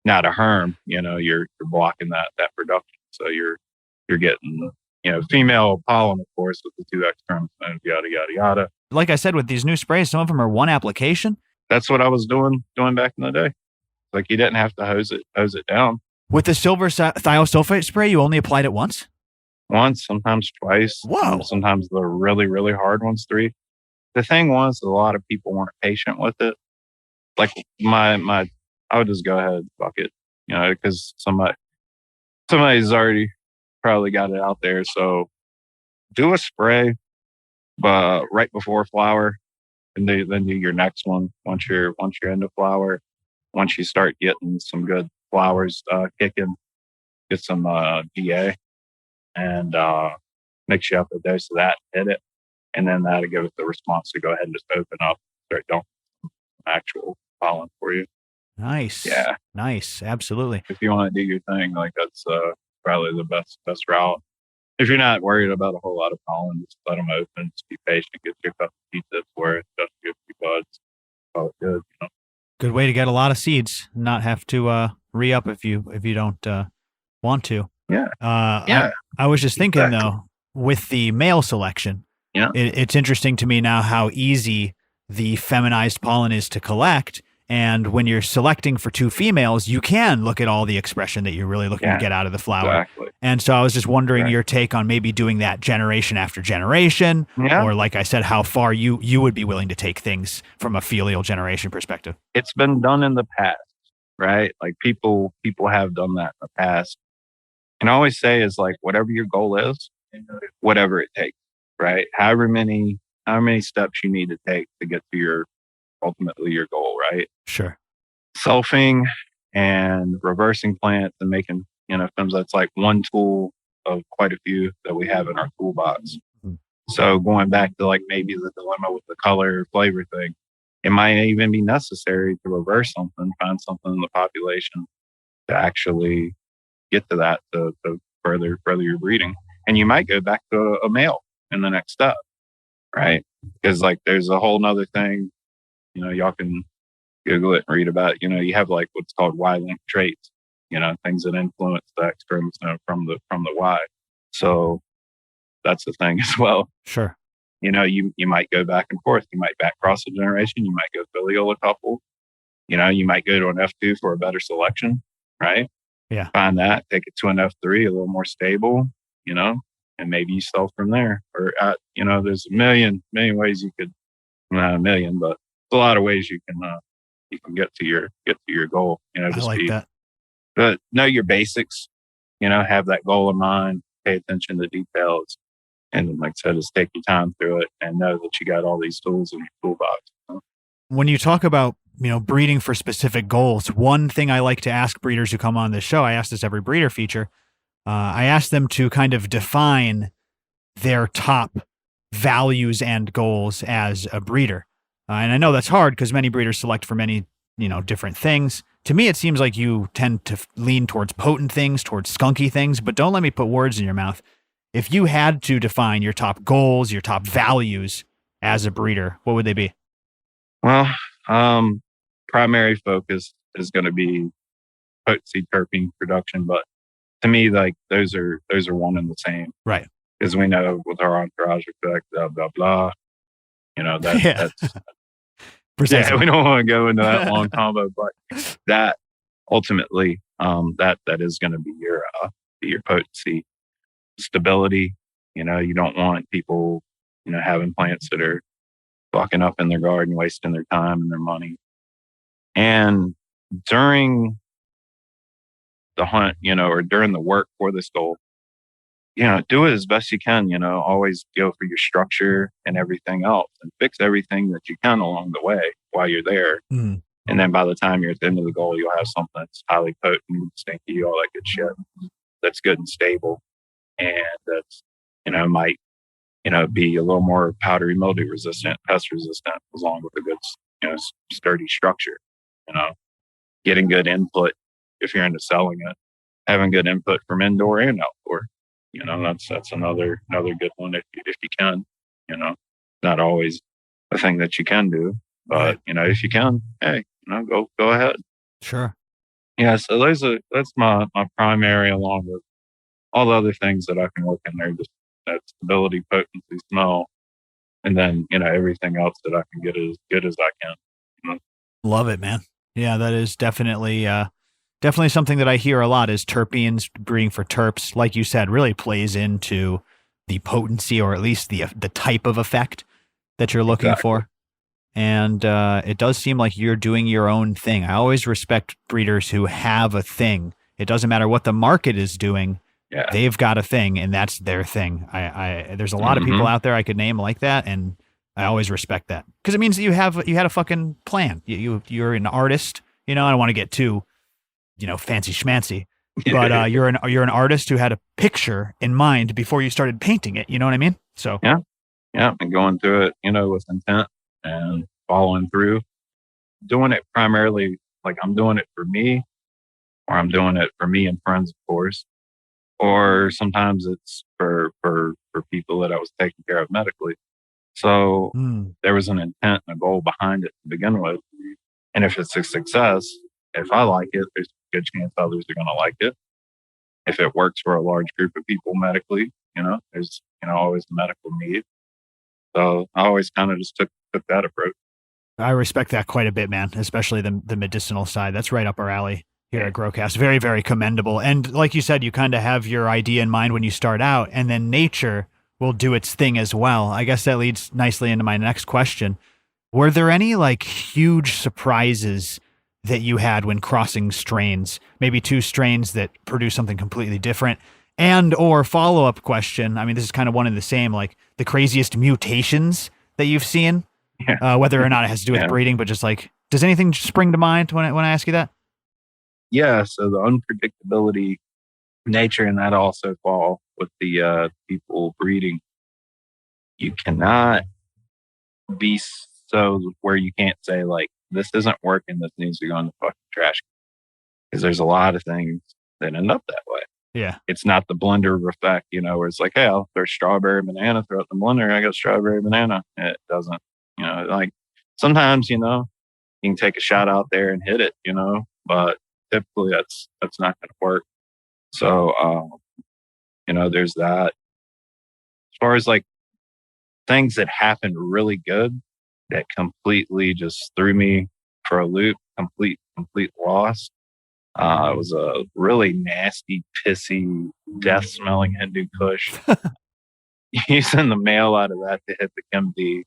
not a herm. You're blocking that production. So you're getting female pollen, of course, with the 2X chromosomes, yada yada yada. Like I said, with these new sprays, some of them are one application. That's what I was doing back in the day. Like you didn't have to hose it down. With the silver thiosulfate spray, you only applied it once? Once, sometimes twice. Whoa. Sometimes the really, really hard ones 3. The thing was, a lot of people weren't patient with it. Like I would just go ahead and fuck it, because somebody's already probably got it out there. So do a spray, but right before flower, and then do your next one once you're into flower. Once you start getting some good flowers kicking, get some GA, and mix you up a dose of that, hit it, and then that'll give it the response to go ahead and just open up, start dumping actual pollen for you. Nice. Yeah. Nice. Absolutely. If you want to do your thing, like that's probably the best route. If you're not worried about a whole lot of pollen, just let them open. Just be patient. Get your cup of tea tips where it's just a few buds. Call it good. Good way to get a lot of seeds. Not have to re-up if you don't want to. Yeah. I was just thinking though, with the male selection. Yeah. It's interesting to me now how easy the feminized pollen is to collect. And when you're selecting for two females, you can look at all the expression that you're really looking to get out of the flower. Exactly. And so I was just wondering Right. your take on maybe doing that generation after generation, Yeah. or like I said, how far you would be willing to take things from a filial generation perspective. It's been done in the past, right? Like people have done that in the past. And I always say is like whatever your goal is, whatever it takes, right? However many steps you need to take to get to ultimately your goal, right? Sure. Selfing and reversing plants and making, films, that's like one tool of quite a few that we have in our toolbox. Mhm. So going back to like maybe the dilemma with the color flavor thing, it might even be necessary to reverse something, find something in the population to actually get to that to further your breeding. And you might go back to a male in the next step, right? Because like there's a whole nother thing, y'all can Google it and read about it. You have like what's called Y-linked traits, things that influence the X chromosome from the Y. So that's the thing as well. Sure. You might go back and forth. You might back cross a generation. You might go filial a couple. You might go to an F2 for a better selection, right? Yeah. Find that, take it to an F3, a little more stable, and maybe you sell from there. Or, there's a million ways you could, not a million, but a lot of ways you can get to your goal. I like that. But know your basics. Have that goal in mind. Pay attention to details, and like I said, just take your time through it, and know that you got all these tools in your toolbox. When you talk about breeding for specific goals, one thing I like to ask breeders who come on this show, I ask this every breeder feature. I ask them to kind of define their top values and goals as a breeder. And I know that's hard because many breeders select for many, different things. To me, it seems like you tend to lean towards potent things, towards skunky things, but don't let me put words in your mouth. If you had to define your top goals, your top values as a breeder, what would they be? Well, primary focus is going to be potency, terpene production, but to me, like those are one and the same, right? Because we know with our entourage effect, blah blah blah. That's precisely. Yeah, we don't want to go into that long combo, but that ultimately, that is going to be your potency, stability. You don't want people, having plants that are fucking up in their garden, wasting their time and their money. And during the hunt, or during the work for this goal, do it as best you can. Always go for your structure and everything else, and fix everything that you can along the way while you're there. Mm. And then by the time you're at the end of the goal, you'll have something that's highly potent, stinky, all that good shit. That's good and stable, and that's might be a little more powdery, mildew resistant, pest resistant, along with a good sturdy structure. Getting good input if you're into selling it, having good input from indoor and outdoor. That's another good one if you can. Not always a thing that you can do, but right. If you can, hey, go ahead. Sure. Yeah. So that's my primary, along with all the other things that I can work in there. Just that stability, potency, smell, and then everything else that I can get as good as I can. Love it, man. Yeah, that is definitely something that I hear a lot is terpenes, breeding for terps, like you said, really plays into the potency, or at least the type of effect that you're looking for. And it does seem like you're doing your own thing. I always respect breeders who have a thing. It doesn't matter what the market is doing. Yeah. They've got a thing, and that's their thing. There's a lot of people out there I could name like that, and I always respect that because it means that you had a fucking plan. You're an artist. I don't want to get too, fancy schmancy, but you're an artist who had a picture in mind before you started painting it. You know what I mean? So yeah, and going through it, with intent and following through, doing it primarily like I'm doing it for me, or I'm doing it for me and friends, of course, or sometimes it's for people that I was taking care of medically. So there was an intent and a goal behind it to begin with. And if it's a success, if I like it, there's a good chance others are going to like it. If it works for a large group of people medically, there's, always a medical need. So I always kind of just took that approach. I respect that quite a bit, man, especially the medicinal side. That's right up our alley here at Growcast. Very, very commendable. And like you said, you kind of have your idea in mind when you start out, and then nature will do its thing as well. I guess that leads nicely into my next question. Were there any like huge surprises that you had when crossing strains? Maybe two strains that produce something completely different? And or follow-up question, I mean, this is kind of one and the same, like the craziest mutations that you've seen, whether or not it has to do with breeding, but just like, does anything spring to mind when I ask you that? Yeah, so the unpredictability nature and that also fall with the people breeding. You cannot be so where you can't say like, this isn't working, this needs to go in the fucking trash. Because there's a lot of things that end up that way. Yeah. It's not the blender effect, where it's like, hey, I'll throw strawberry banana, throw it in the blender, I got strawberry banana. It doesn't, like sometimes, you can take a shot out there and hit it, but typically that's not going to work. So, there's that. As far as like things that happened really good that completely just threw me for a loop, complete loss. It was a really nasty, pissy, death-smelling Hindu Kush. Using the male out of that to hit the Kimdi,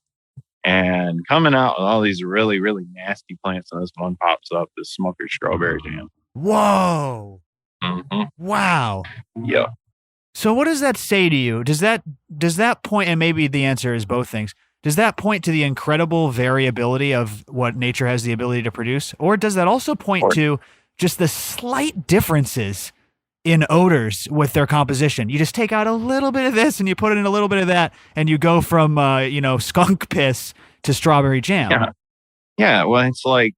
and coming out with all these really, really nasty plants, and this one pops up, this Smoker Strawberry Jam. Whoa! Mm-hmm. Wow! Yeah. So what does that say to you? Does that point, and maybe the answer is both things, does that point to the incredible variability of what nature has the ability to produce? Or does that also point to just the slight differences in odors with their composition? You just take out a little bit of this and you put in a little bit of that, and you go from, skunk piss to strawberry jam. Yeah. Yeah. Well, it's like,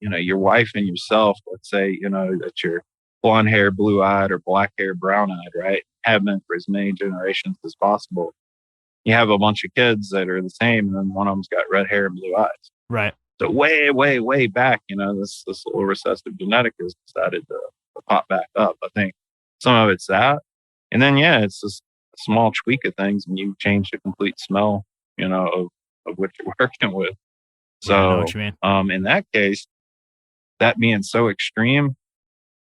your wife and yourself, let's say, that you're blonde hair, blue eyed, or black hair, brown eyed, right? Have been for as many generations as possible. You have a bunch of kids that are the same, and then one of them's got red hair and blue eyes. Right. So way, way, way back, this little recessive genetic has decided to pop back up. I think some of it's that. And then, it's just a small tweak of things, and you change the complete smell, of what you're working with. So, I know what you mean. In that case, that being so extreme,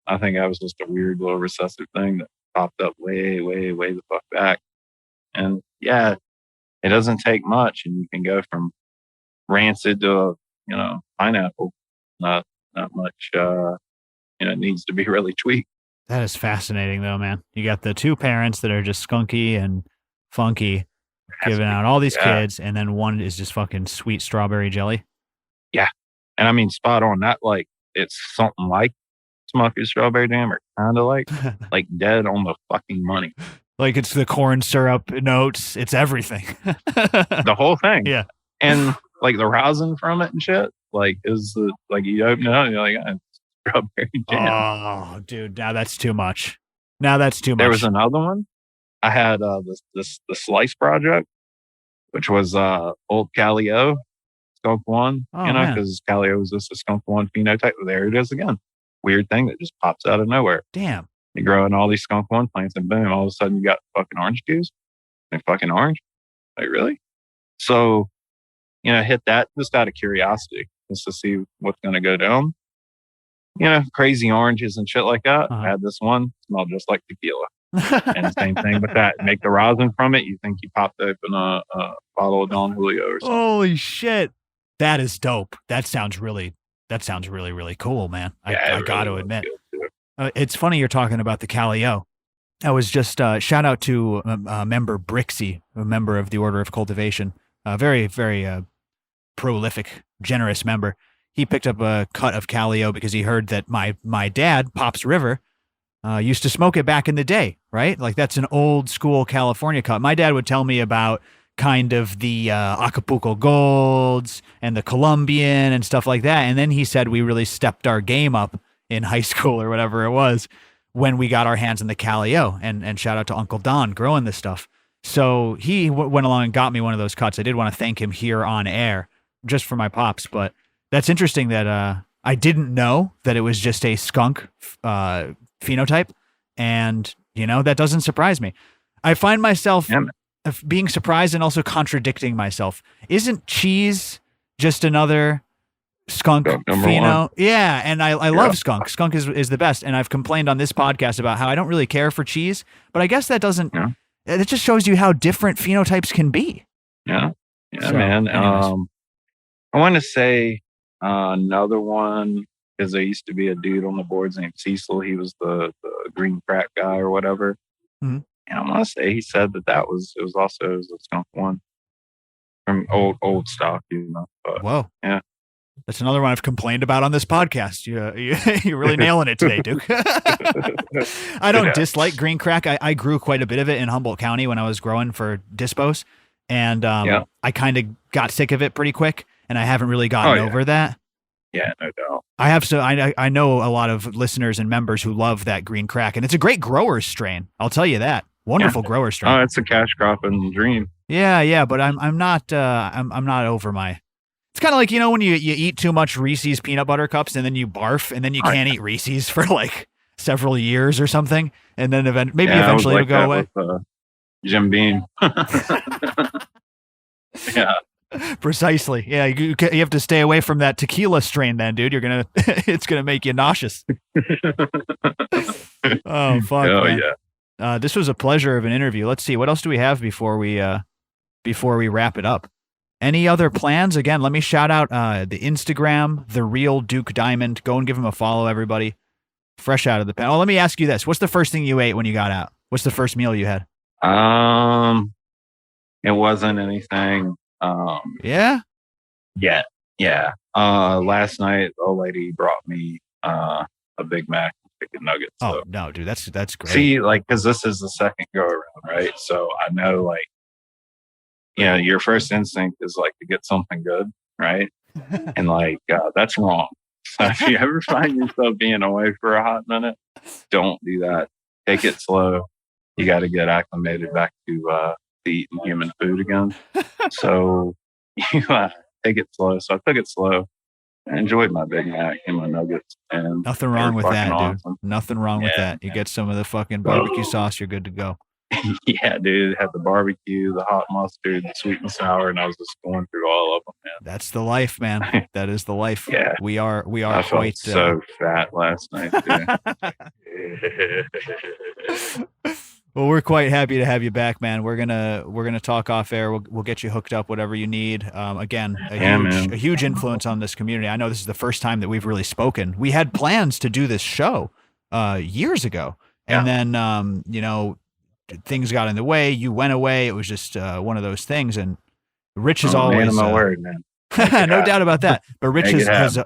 I think that was just a weird little recessive thing that popped up way, way, way the fuck back. And it doesn't take much, and you can go from rancid to pineapple. Not much needs to be really tweaked. That is fascinating though, man. You got the two parents that are just skunky and funky, giving out all these kids, and then one is just fucking sweet strawberry jelly. Yeah. And I mean, spot on. Not like it's something like Smucker's Strawberry Jam, or kind of like dead on the fucking money. Like it's the corn syrup notes. It's everything. The whole thing. Yeah. And like the rosin from it and shit, like is the, like you open it up, you're like, strawberry jam. Oh, dude. Now that's too much. There was another one. I had the Slice Project, which was old Calio, Skunk One, because Calio was just a Skunk One phenotype. There it is again. Weird thing that just pops out of nowhere. Damn. You grow in all these Skunk One plants, and boom, all of a sudden you got fucking orange juice. Like fucking orange. Like really? So, hit that just out of curiosity, just to see what's going to go down. Crazy oranges and shit like that. I had this one, smelled just like tequila. And same thing with that. Make the rosin from it. You think you popped open a bottle of Don Julio or something. Holy shit. That is dope. That sounds really, really cool, man. I got to admit. It's funny you're talking about the Calio. I was just, shout out to member Brixie, a member of the Order of Cultivation. Very, very prolific, generous member. He picked up a cut of Calio because he heard that my dad, Pops River, used to smoke it back in the day, right? Like that's an old school California cut. My dad would tell me about kind of the Acapulco Golds and the Colombian and stuff like that. And then he said we really stepped our game up in high school or whatever it was when we got our hands on the Calio. And shout out to Uncle Don growing this stuff. So he went along and got me one of those cuts. I did want to thank him here on air just for my pops, but that's interesting that I didn't know that it was just a skunk phenotype, and that doesn't surprise me. I find myself being surprised and also contradicting myself. Isn't cheese just another skunk Number pheno. one. Yeah, and I love skunk. Skunk is the best, and I've complained on this podcast about how I don't really care for cheese, but I guess that doesn't. Yeah. It just shows you how different phenotypes can be. Yeah, So, man. anyways. I want to say another one, because there used to be a dude on the boards named Cecil. He was the green crack guy or whatever. Mhm. And I want to say he said that was also a skunk one from old stock, But, Whoa. yeah. That's another one I've complained about on this podcast. You're really nailing it today, Duke. I don't dislike green crack. I grew quite a bit of it in Humboldt County when I was growing for dispos. And I kind of got sick of it pretty quick, and I haven't really gotten over that. Yeah, no doubt. I know a lot of listeners and members who love that green crack, and it's a great grower strain. I'll tell you that. Wonderful grower strain. Oh, it's a cash crop and dream. Yeah, but I'm not over my. It's kind of like, when you eat too much Reese's peanut butter cups and then you barf and then you can't eat Reese's for like several years or something, and then eventually it'll go away. With, Jim Beam. Yeah. Precisely. Yeah, you have to stay away from that tequila strain then, dude. It's gonna make you nauseous. Oh fuck. Oh man. yeah. This was a pleasure of an interview. Let's see, what else do we have before we wrap it up? Any other plans? Again, let me shout out the Instagram, The Real Duke Diamond. Go and give him a follow, everybody. Fresh out of the pen. Oh, let me ask you this. What's the first thing you ate when you got out? What's the first meal you had? It wasn't anything. Yeah? Yeah. Last night, the old lady brought me a Big Mac chicken nuggets. Oh, so. no, dude, that's great. See, because this is the second go around, right? So I know, your first instinct is to get something good, right? And that's wrong. So if you ever find yourself being away for a hot minute, don't do that. Take it slow. You got to get acclimated back to eating human food again. So you take it slow. So I took it slow. I enjoyed my Big Mac and my nuggets. And nothing wrong with that, awesome. Dude. Nothing wrong with that. You get some of the fucking barbecue sauce, you're good to go. Yeah, dude. Had the barbecue, the hot mustard, the sweet and sour, and I was just going through all of them, man. That's the life, man. That is the life. Yeah. We are I quite felt so fat last night, too. Well, we're quite happy to have you back, man. We're gonna talk off air. We'll get you hooked up, whatever you need. Again, a huge influence on this community. I know this is the first time that we've really spoken. We had plans to do this show years ago, and then things got in the way. You went away. It was just one of those things. And Rich is always man of my word, man. No doubt about that. But Rich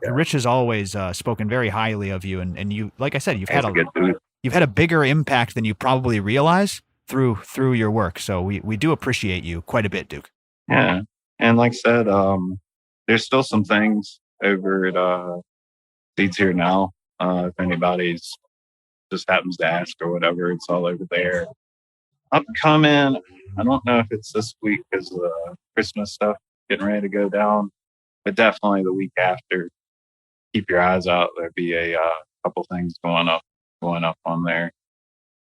Rich has always spoken very highly of you, and you, like I said, you've had a bigger impact than you probably realize through your work. So we do appreciate you quite a bit, Duke. Yeah, and like I said, there's still some things over at Seeds Here Now. If anybody's just happens to ask or whatever, it's all over there. Upcoming, I don't know if it's this week because Christmas stuff getting ready to go down, but definitely the week after. Keep your eyes out. There'll be a couple things going up on there.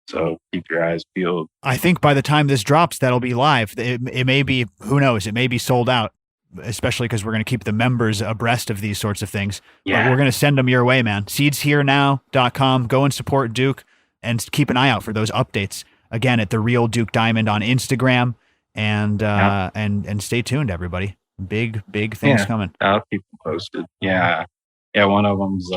So keep your eyes peeled. I think by the time this drops, that'll be live. It may be, who knows, it may be sold out, especially because we're going to keep the members abreast of these sorts of things. Yeah. But we're going to send them your way, man. SeedsHereNow.com. Go and support Duke and keep an eye out for those updates. Again, at The Real Duke Diamond on Instagram. And stay tuned, everybody. Big things coming. I'll keep them posted. Yeah. One of them's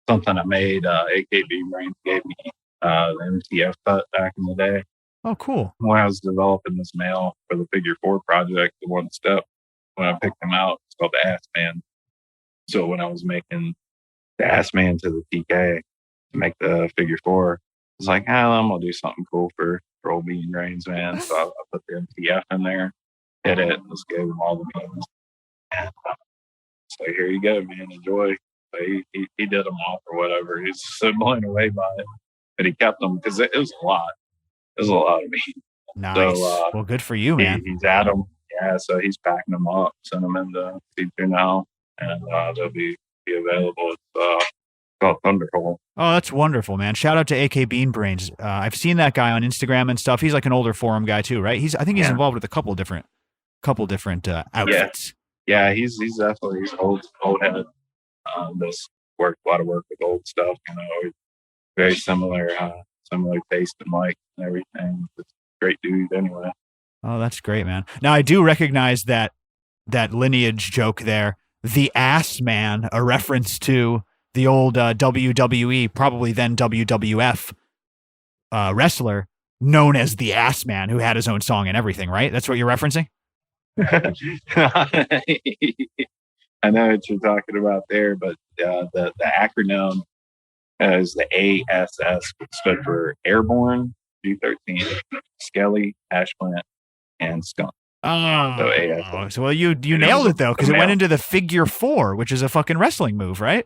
something I made. AKB Brains gave me the MTF cut back in the day. Oh, cool. When I was developing this male for the Figure 4 project, the one step, when I picked him out, it's called the Ass Man. So when I was making the Ass Man to the TK to make the Figure 4, I was like, I'm going to do something cool for old bean brains, man. So I put the MTF in there, hit it, and just gave him all the beans. And so here you go, man. Enjoy. So he did them off or whatever. He's so blown away by it. But he kept them because it was a lot. It was a lot of beans. Nice. So, well, good for you, man. He's at them. Yeah, so he's packing them up, send them into Seeds Here Now, and they'll be available. It's called Thunderhole. Oh, that's wonderful, man. Shout out to AK Bean Brains. I've seen that guy on Instagram and stuff. He's like an older forum guy too, right? I think he's involved with a couple different outfits. Yeah, he's definitely old head. Does a lot of work with old stuff. Very similar taste and like and everything. It's a great dude anyway. Oh, that's great, man. Now I do recognize that lineage joke there. The Ass Man, a reference to the old WWE, probably then WWF wrestler known as the Ass Man, who had his own song and everything, right? That's what you're referencing? I know what you're talking about there, but the acronym is the ASS, which stood for Airborne, G13, Skelly, Ashplant, and Skunk. Oh, so well, you nailed it though, because it went into the figure 4, which is a fucking wrestling move, right?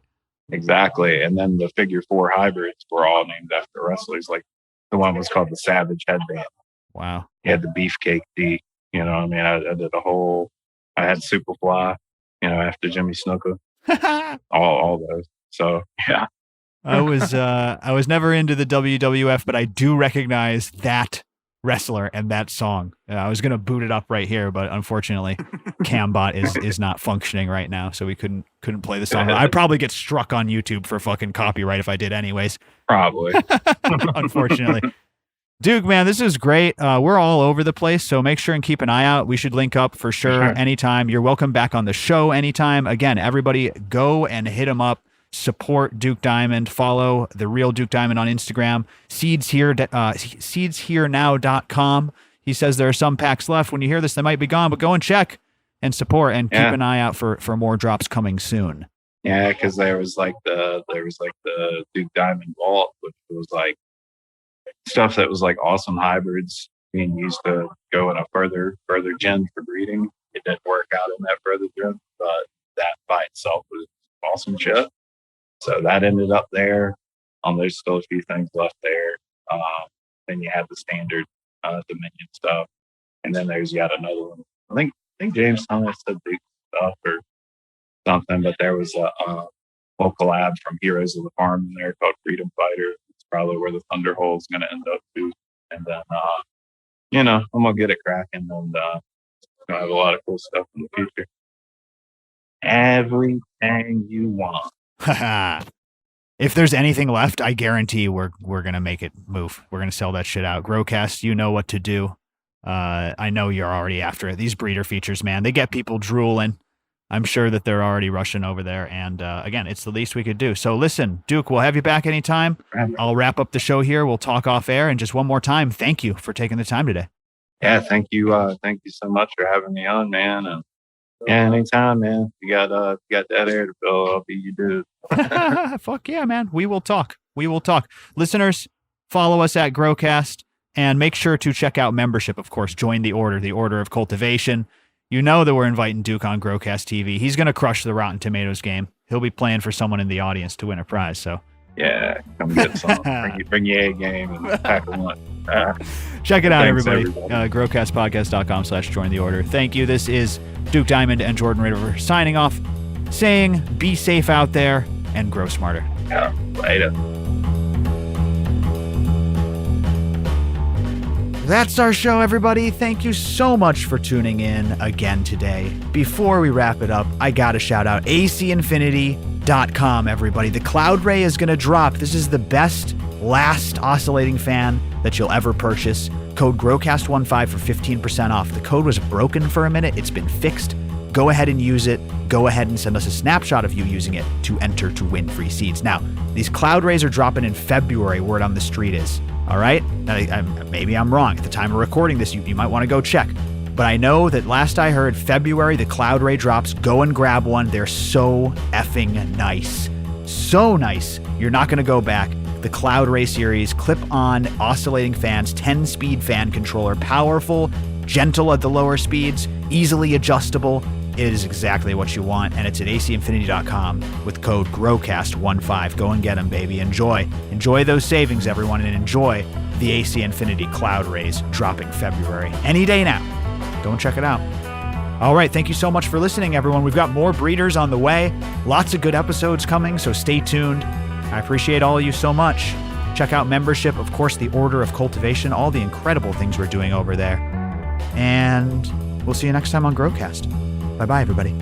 Exactly, and then the figure 4 hybrids were all named after wrestlers. Like the one was called the Savage Headband. Wow. He had the Beefcake D. You know what I mean? I did I had Superfly, after Jimmy Snuka. all those. So yeah. I was never into the WWF, but I do recognize that wrestler and that song. I was gonna boot it up right here, but unfortunately, Cambot is not functioning right now, so we couldn't play the song. I'd probably get struck on YouTube for fucking copyright if I did, anyways. Probably. Unfortunately. Duke, man, this is great. We're all over the place, so make sure and keep an eye out. We should link up for sure anytime. You're welcome back on the show anytime. Again, everybody go and hit him up. Support Duke Diamond. Follow the real Duke Diamond on Instagram. seedsherenow.com. He says there are some packs left. When you hear this, they might be gone, but go and check and support and keep an eye out for more drops coming soon. Yeah, because there was like the Duke Diamond Vault, which was like stuff that was like awesome hybrids being used to go in a further gen for breeding. It didn't work out in that further gen, but that by itself was awesome shit. So that ended up there. There's still a few things left there. Then you have the standard Dominion stuff, and then there's yet another one. I think James Thomas said Duke stuff or something, but there was a whole collab from Heroes of the Farm in there called Freedom Fighter. It's probably where the Thunderhole is going to end up too. And then, I'm gonna get it cracking, and gonna have a lot of cool stuff in the future. Everything you want. If there's anything left, I guarantee we're gonna make it move. We're gonna sell that shit out. Growcast, you know what to do. I know you're already after it. These breeder features, man, they get people drooling. I'm sure that they're already rushing over there. And again, it's the least we could do. So listen, Duke, we'll have you back anytime. I'll wrap up the show here. We'll talk off air. And just one more time, thank you for taking the time today. Yeah, thank you. Thank you so much for having me on, man. And yeah, anytime, man. You got that air to fill, I'll be you dude. Fuck yeah, man. We will talk. Listeners, follow us at Growcast and make sure to check out membership, of course. Join the Order of Cultivation. You know that we're inviting Duke on Growcast TV. He's going to crush the Rotten Tomatoes game. He'll be playing for someone in the audience to win a prize. So yeah, come get some. bring your A game and pack a lunch. Check it out, everybody. Growcastpodcast.com/join the order. Thank you. This is Duke Diamond and Jordan River signing off, saying be safe out there and grow smarter. Yeah, later. That's our show, everybody. Thank you so much for tuning in again today. Before we wrap it up, I gotta shout out ACinfinity.com, everybody. The Cloud Ray is gonna drop. This is the best last oscillating fan that you'll ever purchase. Code GROWCAST15 for 15% off. The code was broken for a minute. It's been fixed. Go ahead and use it. Go ahead and send us a snapshot of you using it to enter to win free seeds. Now, these Cloud Rays are dropping in February, word on the street is. All right? Now, maybe I'm wrong. At the time of recording this, you might want to go check. But I know that last I heard, February, the Cloud Ray drops. Go and grab one. They're so effing nice. So nice. You're not going to go back. The Cloud Ray series, clip-on oscillating fans, 10-speed fan controller, powerful, gentle at the lower speeds, easily adjustable. It is exactly what you want, and it's at ACinfinity.com with code GROWCAST15. Go and get them, baby. Enjoy those savings, everyone, and enjoy the AC Infinity Cloud Rays dropping February. Any day now. Go and check it out. All right, thank you so much for listening, everyone. We've got more breeders on the way. Lots of good episodes coming, so stay tuned. I appreciate all of you so much. Check out membership, of course, the Order of Cultivation, all the incredible things we're doing over there. And we'll see you next time on Growcast. Bye-bye, everybody.